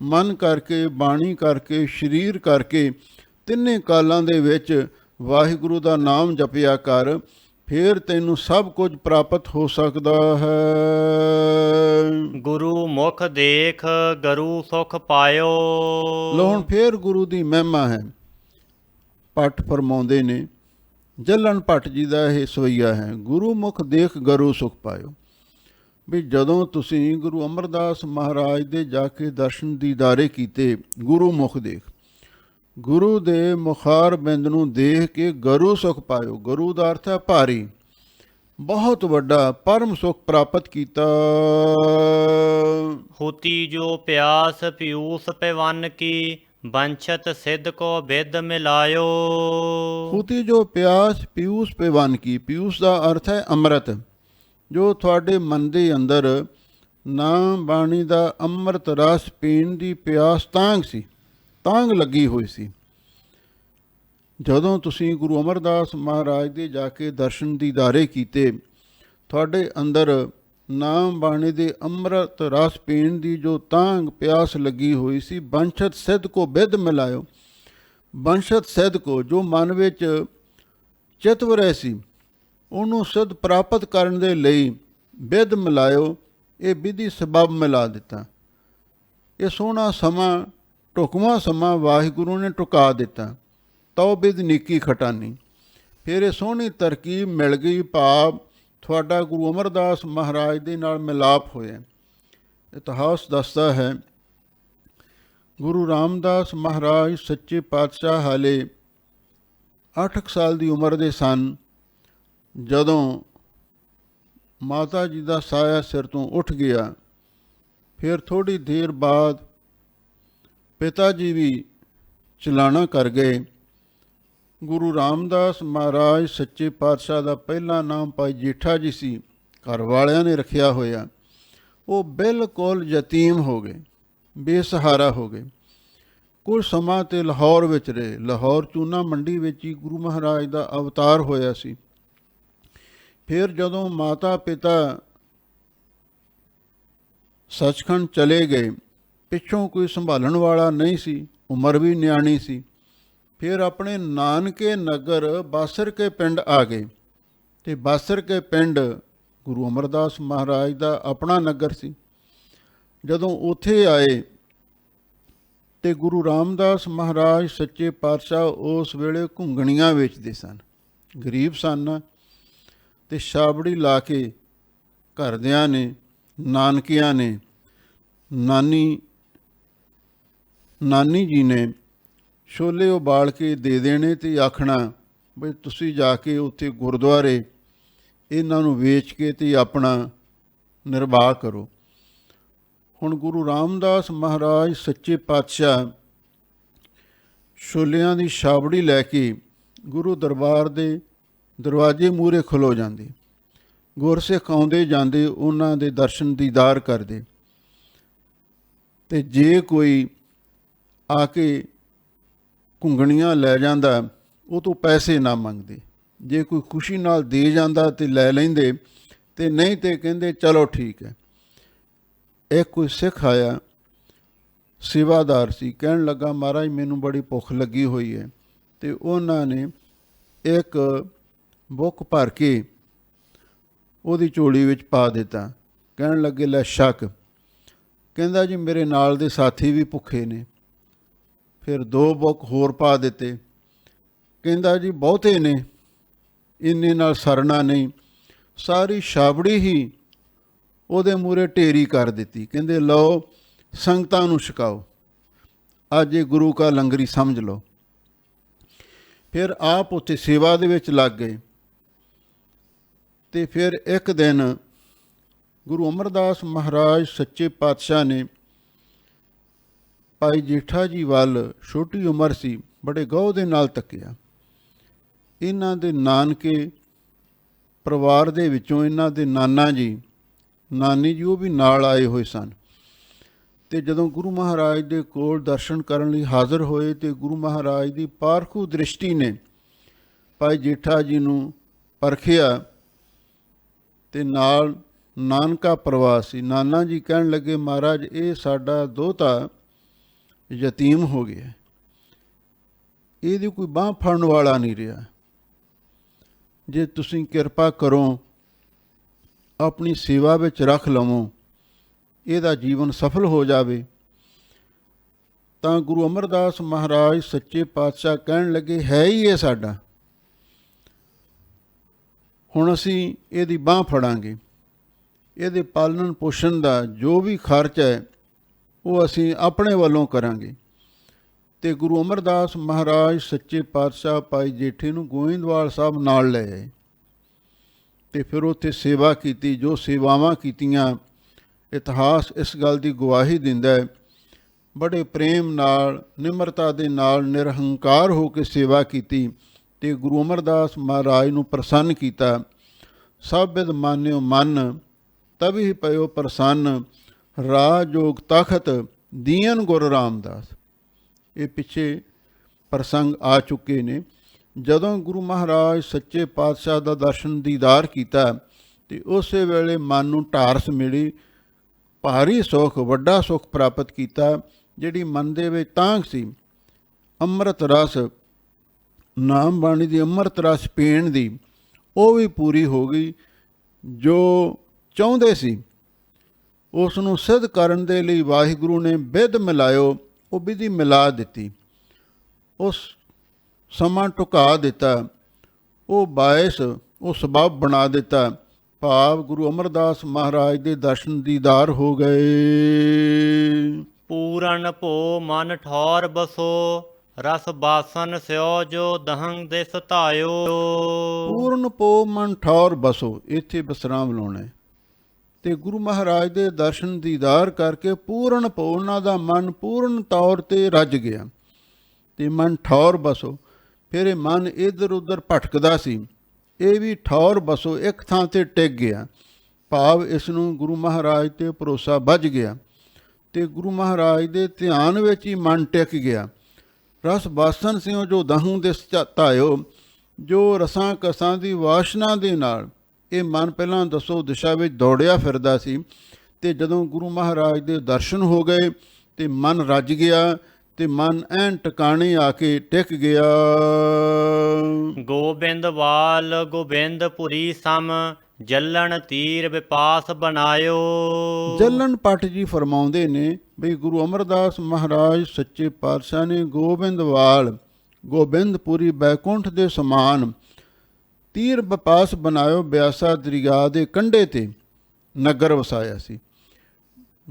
ਮਨ ਕਰਕੇ ਬਾਣੀ ਕਰਕੇ ਸਰੀਰ ਕਰਕੇ ਤਿੰਨੇ ਕਾਲਾਂ ਦੇ ਵਿੱਚ ਵਾਹਿਗੁਰੂ ਦਾ ਨਾਮ ਜਪਿਆ ਕਰ, ਫਿਰ ਤੈਨੂੰ ਸਭ ਕੁਝ ਪ੍ਰਾਪਤ ਹੋ ਸਕਦਾ ਹੈ।
ਗੁਰੂ ਮੁਖ ਦੇਖ ਗਰੂ ਸੁਖ ਪਾਇਓ।
ਲੋ ਹੁਣ ਫੇਰ ਗੁਰੂ ਦੀ ਮਹਿਮਾ ਹੈ। ਭੱਟ ਫਰਮਾਉਂਦੇ ਨੇ, ਜੱਲਣ ਭੱਟ ਜੀ ਦਾ ਇਹ ਸਵਈਆ ਹੈ, ਗੁਰੂ ਮੁਖ ਦੇਖ ਗਰੂ ਸੁਖ ਪਾਇਓ। ਵੀ ਜਦੋਂ ਤੁਸੀਂ ਗੁਰੂ ਅਮਰਦਾਸ ਮਹਾਰਾਜ ਦੇ ਜਾ ਕੇ ਦਰਸ਼ਨ ਦੀਦਾਰੇ ਕੀਤੇ, ਗੁਰੂ ਮੁਖ ਦੇਖ, ਗੁਰੂ ਦੇ ਮੁਖਾਰ ਬਿੰਦ ਨੂੰ ਦੇਖ ਕੇ ਗਰੂ ਸੁਖ ਪਾਇਓ। ਗੁਰੂ ਦਾ ਅਰਥ ਹੈ ਭਾਰੀ, ਬਹੁਤ ਵੱਡਾ ਪਰਮ ਸੁਖ ਪ੍ਰਾਪਤ ਕੀਤਾ।
ਹੋਤੀ ਜੋ ਪਿਆਸ ਪਿਊਸ ਪਿਵਨ ਕੀ, ਬੰਛਤ ਸਿੱਧ ਕੋ ਬਿਦ ਮਿਲਾਇਓ।
ਹੋਤੀ ਜੋ ਪਿਆਸ ਪਿਊਸ ਪਿਵਨ ਕੀ, ਪਿਊਸ ਦਾ ਅਰਥ ਹੈ ਅੰਮ੍ਰਿਤ, ਜੋ ਤੁਹਾਡੇ ਮਨ ਦੇ ਅੰਦਰ ਨਾਮ ਬਾਣੀ ਦਾ ਅੰਮ੍ਰਿਤ ਰਸ ਪੀਣ ਦੀ ਪਿਆਸ ਤਾਂਘ ਲੱਗੀ ਹੋਈ ਸੀ। ਜਦੋਂ ਤੁਸੀਂ ਗੁਰੂ ਅਮਰਦਾਸ ਮਹਾਰਾਜ ਦੇ ਜਾ ਕੇ ਦਰਸ਼ਨ ਦੀਦਾਰੇ ਕੀਤੇ, ਤੁਹਾਡੇ ਅੰਦਰ ਨਾਮ ਬਾਣੀ ਦੇ ਅੰਮ੍ਰਿਤ ਰਸ ਪੀਣ ਦੀ ਜੋ ਤਾਂਘ ਪਿਆਸ ਲੱਗੀ ਹੋਈ ਸੀ। ਬੰਸ਼ਤ ਸਿੱਧ ਕੋ ਬਿਦ ਮਿਲਾਇਓ, ਬੰਸ਼ਤ ਸਿੱਧ ਕੋ ਜੋ ਮਨ ਵਿੱਚ ਚਿਤਵਰੇ ਸੀ ਉਹਨੂੰ ਸਿੱਧ ਪ੍ਰਾਪਤ ਕਰਨ ਦੇ ਲਈ ਬਿਦ ਮਿਲਾਇਓ, ਇਹ ਵਿਧੀ ਸਬਬ ਮਿਲਾ ਦਿੱਤਾ। ਇਹ ਸੋਹਣਾ ਸਮਾਂ ਢੁਕਵਾਂ ਸਮਾਂ ਵਾਹਿਗੁਰੂ ਨੇ ਟੁਕਾ ਦਿੱਤਾ। ਤਉ ਬਿਦ ਨੀਕੀ ਖਟਾਨੀ, ਫਿਰ ਇਹ ਸੋਹਣੀ ਤਰਕੀਬ ਮਿਲ ਗਈ, ਭਾਵ ਤੁਹਾਡਾ ਗੁਰੂ ਅਮਰਦਾਸ ਮਹਾਰਾਜ ਦੇ ਨਾਲ ਮਿਲਾਪ ਹੋਇਆ। ਇਤਿਹਾਸ ਦੱਸਦਾ ਹੈ, ਗੁਰੂ ਰਾਮਦਾਸ ਮਹਾਰਾਜ ਸੱਚੇ ਪਾਤਸ਼ਾਹ ਹਾਲੇ 8 ਸਾਲ ਦੀ ਉਮਰ ਦੇ ਸਨ, ਜਦੋਂ ਮਾਤਾ ਜੀ ਦਾ ਸਾਇਆ ਸਿਰ ਤੋਂ ਉੱਠ ਗਿਆ। ਫਿਰ ਥੋੜ੍ਹੀ ਦੇਰ ਬਾਅਦ ਪਿਤਾ ਜੀ ਵੀ ਚਲਾਣਾ ਕਰ ਗਏ। ਗੁਰੂ ਰਾਮਦਾਸ ਮਹਾਰਾਜ ਸੱਚੇ ਪਾਤਸ਼ਾਹ ਦਾ ਪਹਿਲਾ ਨਾਮ ਭਾਈ ਜੇਠਾ ਜੀ ਸੀ, ਘਰ ਵਾਲਿਆਂ ਨੇ ਰੱਖਿਆ ਹੋਇਆ। ਉਹ ਬਿਲਕੁਲ ਯਤੀਮ ਹੋ ਗਏ, ਬੇਸਹਾਰਾ ਹੋ ਗਏ। ਕੁਝ ਸਮਾਂ ਤੇ ਲਾਹੌਰ ਵਿੱਚ ਰਹੇ। ਲਾਹੌਰ ਚੂਨਾ ਮੰਡੀ ਵਿੱਚ ਹੀ ਗੁਰੂ ਮਹਾਰਾਜ ਦਾ ਅਵਤਾਰ ਹੋਇਆ ਸੀ। ਫਿਰ ਜਦੋਂ ਮਾਤਾ ਪਿਤਾ ਸੱਚਖੰਡ ਚਲੇ ਗਏ, ਪਿੱਛੋਂ ਕੋਈ ਸੰਭਾਲਣ ਵਾਲਾ ਨਹੀਂ ਸੀ, ਉਮਰ ਵੀ ਨਿਆਣੀ ਸੀ। ਫਿਰ ਆਪਣੇ ਨਾਨਕੇ ਨਗਰ ਬਾਸਰ ਕੇ ਪਿੰਡ ਆ ਗਏ, ਅਤੇ ਬਾਸਰ ਕੇ ਪਿੰਡ ਗੁਰੂ ਅਮਰਦਾਸ ਮਹਾਰਾਜ ਦਾ ਆਪਣਾ ਨਗਰ ਸੀ। ਜਦੋਂ ਉੱਥੇ ਆਏ ਤੇ ਗੁਰੂ ਰਾਮਦਾਸ ਮਹਾਰਾਜ ਸੱਚੇ ਪਾਤਸ਼ਾਹ ਉਸ ਵੇਲੇ ਘੁੰਗਣੀਆਂ ਵੇਚਦੇ ਸਨ, ਗਰੀਬ ਸਨ, ਅਤੇ ਛਾਬੜੀ ਲਾ ਕੇ ਘਰਦਿਆਂ ਨੇ ਨਾਨਕਿਆਂ ਨੇ ਨਾਨੀ ਜੀ ਨੇ ਛੋਲੇ ਉਬਾਲ ਕੇ ਦੇ ਦੇਣੇ ਅਤੇ ਆਖਣਾ ਬਈ ਤੁਸੀਂ ਜਾ ਕੇ ਉੱਥੇ ਗੁਰਦੁਆਰੇ ਇਹਨਾਂ ਨੂੰ ਵੇਚ ਕੇ ਅਤੇ ਆਪਣਾ ਨਿਰਵਾਹ ਕਰੋ। ਹੁਣ ਗੁਰੂ ਰਾਮਦਾਸ ਮਹਾਰਾਜ ਸੱਚੇ ਪਾਤਸ਼ਾਹ ਛੋਲਿਆਂ ਦੀ ਛਾਬੜੀ ਲੈ ਕੇ ਗੁਰੂ ਦਰਬਾਰ ਦੇ ਦਰਵਾਜ਼ੇ ਮੂਹਰੇ ਖਲੋ ਜਾਂਦੇ, ਗੁਰਸਿੱਖ ਆਉਂਦੇ ਜਾਂਦੇ ਉਹਨਾਂ ਦੇ ਦਰਸ਼ਨ ਦੀਦਾਰ ਕਰਦੇ, ਅਤੇ ਜੇ ਕੋਈ ਆ ਕੇ ਘੁੰਗਣੀਆਂ ਲੈ ਜਾਂਦਾ ਉਹ ਤੋਂ ਪੈਸੇ ਨਾ ਮੰਗਦੇ, ਜੇ ਕੋਈ ਖੁਸ਼ੀ ਨਾਲ ਦੇ ਜਾਂਦਾ ਤੇ ਲੈ ਲੈਂਦੇ, ਤੇ ਨਹੀਂ ਤੇ ਕਹਿੰਦੇ ਚਲੋ ਠੀਕ ਹੈ। ਇੱਕ ਕੋਈ ਸਿੱਖ ਆਇਆ, ਸੇਵਾਦਾਰ ਸੀ, ਕਹਿਣ ਲੱਗਾ ਮਹਾਰਾਜ ਮੈਨੂੰ ਬੜੀ ਭੁੱਖ ਲੱਗੀ ਹੋਈ ਹੈ, ਅਤੇ ਉਹਨਾਂ ਨੇ ਇੱਕ ਬੁੱਕ ਭਰ ਕੇ ਉਹਦੀ ਝੋਲੀ ਵਿੱਚ ਪਾ ਦਿੱਤਾ। ਕਹਿਣ ਲੱਗੇ ਲੈ ਛਕ। ਕਹਿੰਦਾ ਜੀ ਮੇਰੇ ਨਾਲ ਦੇ ਸਾਥੀ ਵੀ ਭੁੱਖੇ ਨੇ। ਫਿਰ 2 ਬੁੱਕ ਹੋਰ ਪਾ ਦਿੱਤੇ। ਕਹਿੰਦਾ ਜੀ ਬਹੁਤੇ ਨੇ, ਇੰਨੇ ਨਾਲ ਸਰਨਾ ਨਹੀਂ। ਸਾਰੀ ਛਾਬੜੀ ਹੀ ਉਹਦੇ ਮੂਹਰੇ ਢੇਰੀ ਕਰ ਦਿੱਤੀ। ਕਹਿੰਦੇ ਲਓ ਸੰਗਤਾਂ ਨੂੰ ਛਕਾਓ, ਅੱਜ ਇਹ ਗੁਰੂ ਕਾ ਲੰਗਰੀ ਸਮਝ ਲਓ। ਫਿਰ ਆਪ ਉੱਥੇ ਸੇਵਾ ਦੇ ਵਿੱਚ ਲੱਗ ਗਏ। ਅਤੇ ਫਿਰ ਇੱਕ ਦਿਨ ਗੁਰੂ ਅਮਰਦਾਸ ਮਹਾਰਾਜ ਸੱਚੇ ਪਾਤਸ਼ਾਹ ਨੇ ਭਾਈ ਜੇਠਾ ਜੀ ਵੱਲ, ਛੋਟੀ ਉਮਰ ਸੀ, ਬੜੇ ਗਹੁ ਦੇ ਨਾਲ ਤੱਕਿਆ। ਇਹਨਾਂ ਦੇ ਨਾਨਕੇ ਪਰਿਵਾਰ ਦੇ ਵਿੱਚੋਂ ਇਹਨਾਂ ਦੇ ਨਾਨਾ ਜੀ, ਨਾਨੀ ਜੀ, ਉਹ ਵੀ ਨਾਲ ਆਏ ਹੋਏ ਸਨ। ਅਤੇ ਜਦੋਂ ਗੁਰੂ ਮਹਾਰਾਜ ਦੇ ਕੋਲ ਦਰਸ਼ਨ ਕਰਨ ਲਈ ਹਾਜ਼ਰ ਹੋਏ ਅਤੇ ਗੁਰੂ ਮਹਾਰਾਜ ਦੀ ਪਾਰਖੂ ਦ੍ਰਿਸ਼ਟੀ ਨੇ ਭਾਈ ਜੇਠਾ ਜੀ ਨੂੰ ਪਰਖਿਆ ਅਤੇ ਨਾਲ ਨਾਨਕਾ ਪਰਿਵਾਰ ਸੀ। ਨਾਨਾ ਜੀ ਕਹਿਣ ਲੱਗੇ, ਮਹਾਰਾਜ ਇਹ ਸਾਡਾ ਦੋਹਤਾ ਯਤੀਮ ਹੋ ਗਿਆ, ਇਹਦੀ ਕੋਈ ਬਾਂਹ ਫੜਨ ਵਾਲਾ ਨਹੀਂ ਰਿਹਾ, ਜੇ ਤੁਸੀਂ ਕਿਰਪਾ ਕਰੋ ਆਪਣੀ ਸੇਵਾ ਵਿੱਚ ਰੱਖ ਲਵੋ, ਇਹਦਾ ਜੀਵਨ ਸਫਲ ਹੋ ਜਾਵੇ। ਤਾਂ ਗੁਰੂ ਅਮਰਦਾਸ ਮਹਾਰਾਜ ਸੱਚੇ ਪਾਤਸ਼ਾਹ ਕਹਿਣ ਲੱਗੇ, ਹੈ ਹੀ ਇਹ ਸਾਡਾ, ਹੁਣ ਅਸੀਂ ਇਹਦੀ ਬਾਂਹ ਫੜਾਂਗੇ, ਇਹਦੇ ਪਾਲਣ ਪੋਸ਼ਣ ਦਾ ਜੋ ਵੀ ਖਰਚ ਹੈ ਉਹ ਅਸੀਂ ਆਪਣੇ ਵੱਲੋਂ ਕਰਾਂਗੇ। ਅਤੇ ਗੁਰੂ ਅਮਰਦਾਸ ਮਹਾਰਾਜ ਸੱਚੇ ਪਾਤਸ਼ਾਹ ਭਾਈ ਜੇਠੇ ਨੂੰ ਗੋਇੰਦਵਾਲ ਸਾਹਿਬ ਨਾਲ ਲੈ ਆਏ ਅਤੇ ਫਿਰ ਉੱਥੇ ਸੇਵਾ ਕੀਤੀ। ਜੋ ਸੇਵਾਵਾਂ ਕੀਤੀਆਂ, ਇਤਿਹਾਸ ਇਸ ਗੱਲ ਦੀ ਗਵਾਹੀ ਦਿੰਦਾ ਹੈ, ਬੜੇ ਪ੍ਰੇਮ ਨਾਲ, ਨਿਮਰਤਾ ਦੇ ਨਾਲ, ਨਿਰਹੰਕਾਰ ਹੋ ਕੇ ਸੇਵਾ ਕੀਤੀ ਅਤੇ ਗੁਰੂ ਅਮਰਦਾਸ ਮਹਾਰਾਜ ਨੂੰ ਪ੍ਰਸੰਨ ਕੀਤਾ। ਸਭ ਬਿਦ ਮਾਨਿਓ ਮਨ, ਤਬਿ ਪਇਓ ਪ੍ਰਸੰਨ, ਰਾਜੋਗ ਤਖਤ ਦੀਨ ਗੁਰ ਰਾਮਦਾਸ। ਇਹ ਪਿੱਛੇ ਪ੍ਰਸੰਗ ਆ ਚੁੱਕੇ ਨੇ। ਜਦੋਂ ਗੁਰੂ ਮਹਾਰਾਜ ਸੱਚੇ ਪਾਤਸ਼ਾਹ ਦਾ ਦਰਸ਼ਨ ਦੀਦਾਰ ਕੀਤਾ ਅਤੇ ਉਸੇ ਵੇਲੇ ਮਨ ਨੂੰ ਢਾਰਸ ਮਿਲੀ, ਭਾਰੀ ਸੁੱਖ, ਵੱਡਾ ਸੁੱਖ ਪ੍ਰਾਪਤ ਕੀਤਾ। ਜਿਹੜੀ ਮਨ ਦੇ ਵਿੱਚ ਤਾਂਘ ਸੀ ਅੰਮ੍ਰਿਤ ਰਸ, ਨਾਮ ਬਾਣੀ ਦੀ ਅੰਮ੍ਰਿਤ ਰਸ ਪੀਣ ਦੀ, ਉਹ ਵੀ ਪੂਰੀ ਹੋ ਗਈ। ਜੋ ਚਾਹੁੰਦੇ ਸੀ ਉਸ ਨੂੰ ਸਿੱਧ ਕਰਨ ਦੇ ਲਈ ਵਾਹਿਗੁਰੂ ਨੇ ਬਿਧ ਮਿਲਾਇਓ, ਉਹ ਵਿਧੀ ਮਿਲਾ ਦਿੱਤੀ, ਉਸ ਸਮਾਂ ਢੁਕਾ ਦਿੱਤਾ, ਉਹ ਬਾਇਸ, ਉਹ ਸਬੱਬ ਬਣਾ ਦਿੱਤਾ। ਭਾਵ ਗੁਰੂ ਅਮਰਦਾਸ ਮਹਾਰਾਜ ਦੇ ਦਰਸ਼ਨ ਦੀਦਾਰ ਹੋ ਗਏ।
ਪੂਰਨ ਭੋ ਮਨ ਠੌਰ ਬਸੋ, ਰਸ ਬਾਸਨ ਸਿਓ ਜੋ ਦਹੰ ਦਿਸ ਧਾਇਓ।
ਪੂਰਨ ਭੋ ਮਨ ਠੌਰ ਬਸੋ, ਇੱਥੇ ਵਿਸਰਾਮ ਲਾਉਣਾ ਹੈ। ਅਤੇ ਗੁਰੂ ਮਹਾਰਾਜ ਦੇ ਦਰਸ਼ਨ ਦੀਦਾਰ ਕਰਕੇ ਪੂਰਨ ਭੋ, ਉਹਨਾਂ ਦਾ ਮਨ ਪੂਰਨ ਤੌਰ 'ਤੇ ਰੱਜ ਗਿਆ ਅਤੇ ਮਨ ਠੌਰ ਬਸੋ। ਫਿਰ ਇਹ ਮਨ ਇੱਧਰ ਉੱਧਰ ਭਟਕਦਾ ਸੀ, ਇਹ ਵੀ ਠੌਰ ਬਸੋ, ਇੱਕ ਥਾਂ 'ਤੇ ਟਿਕ ਗਿਆ। ਭਾਵ ਇਸ ਨੂੰ ਗੁਰੂ ਮਹਾਰਾਜ 'ਤੇ ਭਰੋਸਾ ਬੱਝ ਗਿਆ ਅਤੇ ਗੁਰੂ ਮਹਾਰਾਜ ਦੇ ਧਿਆਨ ਵਿੱਚ ਹੀ ਮਨ ਟਿਕ ਗਿਆ। ਰਸ ਬਾਸਨ ਸਿਓ ਜੋ ਦਹੂੰ ਦਿਸ ਧਾਇਓ, ਜੋ ਰਸਾਂ ਕਸਾਂ ਦੀ ਵਾਸ਼ਨਾ ਦੇ ਨਾਲ ਇਹ ਮਨ ਪਹਿਲਾਂ ਦਸੋ ਦਿਸ਼ਾ ਵਿੱਚ ਦੌੜਿਆ ਫਿਰਦਾ ਸੀ, ਅਤੇ ਜਦੋਂ ਗੁਰੂ ਮਹਾਰਾਜ ਦੇ ਦਰਸ਼ਨ ਹੋ ਗਏ ਅਤੇ ਮਨ ਰੱਜ ਗਿਆ ਅਤੇ ਮਨ ਐਨ ਟਿਕਾਣੇ ਆ ਕੇ ਟਿਕ ਗਿਆ।
ਗੋਬਿੰਦਵਾਲ ਗੋਬਿੰਦਪੁਰੀ ਸਮ, ਜਲਣ ਤੀਰ ਵਿਪਾਸ ਬਣਾਇਓ।
ਜਲਣ ਭੱਟ ਜੀ ਫਰਮਾਉਂਦੇ ਨੇ ਵੀ ਗੁਰੂ ਅਮਰਦਾਸ ਮਹਾਰਾਜ ਸੱਚੇ ਪਾਤਸ਼ਾਹ ਨੇ ਗੋਬਿੰਦਵਾਲ, ਗੋਬਿੰਦਪੁਰੀ ਬੈਕੁੰਠ ਦੇ ਸਮਾਨ ਤੀਰ ਵਿਪਾਸ ਬਣਾਇਓ, ਬਿਆਸਾ ਦਰਿਆ ਦੇ ਕੰਢੇ 'ਤੇ ਨਗਰ ਵਸਾਇਆ ਸੀ।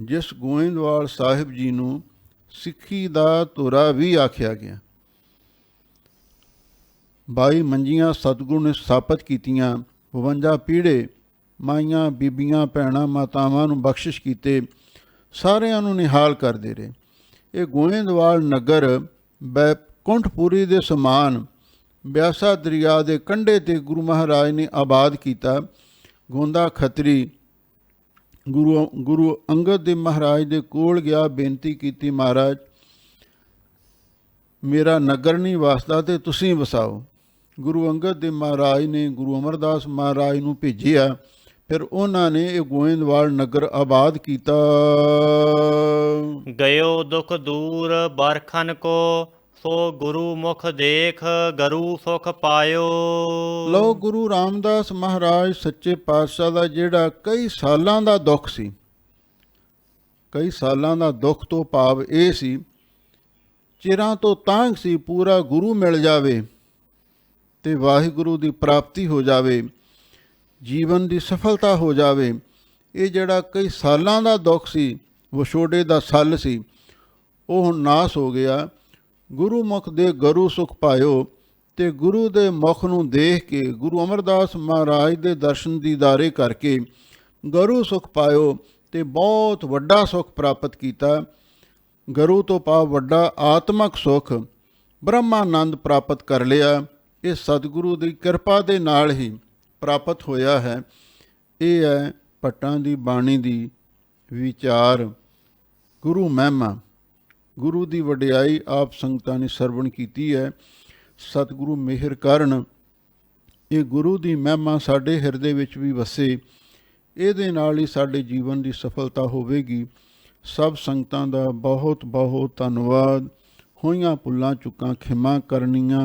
ਜਿਸ ਗੋਇੰਦਵਾਲ ਸਾਹਿਬ ਜੀ ਨੂੰ ਸਿੱਖੀ ਦਾ ਧੁਰਾ ਵੀ ਆਖਿਆ ਗਿਆ। 22 ਮੰਜੀਆਂ ਸਤਿਗੁਰੂ ਨੇ ਸਥਾਪਿਤ ਕੀਤੀਆਂ, 52 ਪੀੜ੍ਹੇ ਮਾਈਆਂ, ਬੀਬੀਆਂ, ਭੈਣਾਂ, ਮਾਤਾਵਾਂ ਨੂੰ ਬਖਸ਼ਿਸ਼ ਕੀਤੇ, ਸਾਰਿਆਂ ਨੂੰ ਨਿਹਾਲ ਕਰਦੇ ਰਹੇ। ਇਹ ਗੋਇੰਦਵਾਲ ਨਗਰ ਬੈਕੁੰਠਪੁਰੀ ਦੇ ਸਮਾਨ ਬਿਆਸਾ ਦਰਿਆ ਦੇ ਕੰਢੇ 'ਤੇ ਗੁਰੂ ਮਹਾਰਾਜ ਨੇ ਆਬਾਦ ਕੀਤਾ। ਗੋਂਦਾ ਖੱਤਰੀ ਗੁਰੂ ਅੰਗਦ ਦੇਵ ਮਹਾਰਾਜ ਦੇ ਕੋਲ ਗਿਆ, ਬੇਨਤੀ ਕੀਤੀ, ਮਹਾਰਾਜ ਮੇਰਾ ਨਗਰ ਨਹੀਂ ਵਸਦਾ ਅਤੇ ਤੁਸੀਂ ਵਸਾਓ। ਗੁਰੂ ਅੰਗਦ ਦੇਵ ਮਹਾਰਾਜ ਨੇ ਗੁਰੂ ਅਮਰਦਾਸ ਮਹਾਰਾਜ ਨੂੰ ਭੇਜਿਆ, ਫਿਰ ਉਹਨਾਂ ਨੇ ਇਹ ਗੋਇੰਦਵਾਲ ਨਗਰ ਆਬਾਦ ਕੀਤਾ।
ਗਇਓ ਦੁਖ ਦੂਰ ਬਰਖਨ ਕੋ, ਸੋ ਗੁਰੂ ਮੁਖ ਦੇਖ ਗਰੂ ਸੁਖ ਪਾਇਓ।
ਲਓ, ਗੁਰੂ ਰਾਮਦਾਸ ਮਹਾਰਾਜ ਸੱਚੇ ਪਾਤਸ਼ਾਹ ਦਾ ਜਿਹੜਾ ਕਈ ਸਾਲਾਂ ਦਾ ਦੁੱਖ ਸੀ, ਕਈ ਸਾਲਾਂ ਦਾ ਦੁੱਖ ਤੋਂ ਭਾਵ ਇਹ ਸੀ, ਚਿਰਾਂ ਤੋਂ ਤਾਂਘ ਸੀ, ਪੂਰਾ ਗੁਰੂ ਮਿਲ ਜਾਵੇ ਅਤੇ ਵਾਹਿਗੁਰੂ ਦੀ ਪ੍ਰਾਪਤੀ ਹੋ ਜਾਵੇ, ਜੀਵਨ ਦੀ ਸਫਲਤਾ ਹੋ ਜਾਵੇ। ਇਹ ਜਿਹੜਾ ਕਈ ਸਾਲਾਂ ਦਾ ਦੁੱਖ ਸੀ, ਵਿਛੋੜੇ ਦਾ ਸੱਲ ਸੀ, ਉਹ ਹੁਣ ਨਾਸ ਹੋ ਗਿਆ। ਗੁਰੂ ਮੁਖ ਦੇ ਗਰੂ ਸੁਖ ਪਾਇਓ, ਅਤੇ ਗੁਰੂ ਦੇ ਮੁਖ ਨੂੰ ਦੇਖ ਕੇ, ਗੁਰੂ ਅਮਰਦਾਸ ਮਹਾਰਾਜ ਦੇ ਦਰਸ਼ਨ ਦੀਦਾਰੇ ਕਰਕੇ ਗੁਰੂ ਸੁਖ ਪਾਇਓ ਤੇ ਬਹੁਤ ਵੱਡਾ ਸੁਖ ਪ੍ਰਾਪਤ ਕੀਤਾ। ਗੁਰੂ ਤੋਂ ਭਾਵ ਵੱਡਾ ਆਤਮਕ ਸੁਖ ਬ੍ਰਹਮਾਨੰਦ ਪ੍ਰਾਪਤ ਕਰ ਲਿਆ। ਇਹ ਸਤਿਗੁਰੂ ਦੀ ਕਿਰਪਾ ਦੇ ਨਾਲ ਹੀ ਪ੍ਰਾਪਤ ਹੋਇਆ ਹੈ। ਇਹ ਹੈ ਭੱਟਾਂ ਦੀ ਬਾਣੀ ਦੀ ਵਿਚਾਰ। ਗੁਰੂ ਮਹਿਮਾ, ਗੁਰੂ ਦੀ ਵਡਿਆਈ ਆਪ ਸੰਗਤਾਂ ਨੇ ਸਰਵਣ ਕੀਤੀ ਹੈ। ਸਤਿਗੁਰੂ ਮਿਹਰ ਕਰਨ ਇਹ ਗੁਰੂ ਦੀ ਮਹਿਮਾ ਸਾਡੇ ਹਿਰਦੇ ਵਿੱਚ ਵੀ ਵਸੇ। ਇਹਦੇ ਨਾਲ ਹੀ ਸਾਡੇ ਜੀਵਨ ਦੀ ਸਫਲਤਾ ਹੋਵੇਗੀ। ਸਭ ਸੰਗਤਾਂ ਦਾ ਬਹੁਤ ਬਹੁਤ ਧੰਨਵਾਦ। ਹੋਈਆਂ ਭੁੱਲਾਂ ਚੁੱਕਾਂ ਖਿਮਾ ਕਰਨੀਆਂ।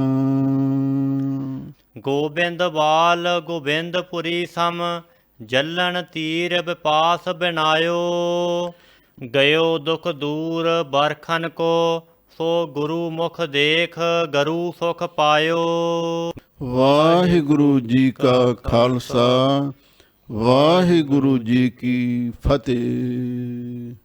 ਗੋਬਿੰਦਵਾਲ ਗੋਬਿੰਦਪੁਰੀ ਸਮ, ਜਲਨ ਤੀਰ ਵਿਪਾਸ ਬਿਨਾਇਓ। ਗਇਓ ਦੁਖ ਦੂਰ ਬਰਖਨ ਕੋ, ਸੋ ਗੁਰੂ ਮੁਖ ਦੇਖ ਗਰੂ ਸੁਖ ਪਾਇਓ।
ਵਾਹਿਗੁਰੂ ਜੀ ਕਾ ਖਾਲਸਾ, ਵਾਹਿਗੁਰੂ ਜੀ ਕੀ ਫਤਿਹ।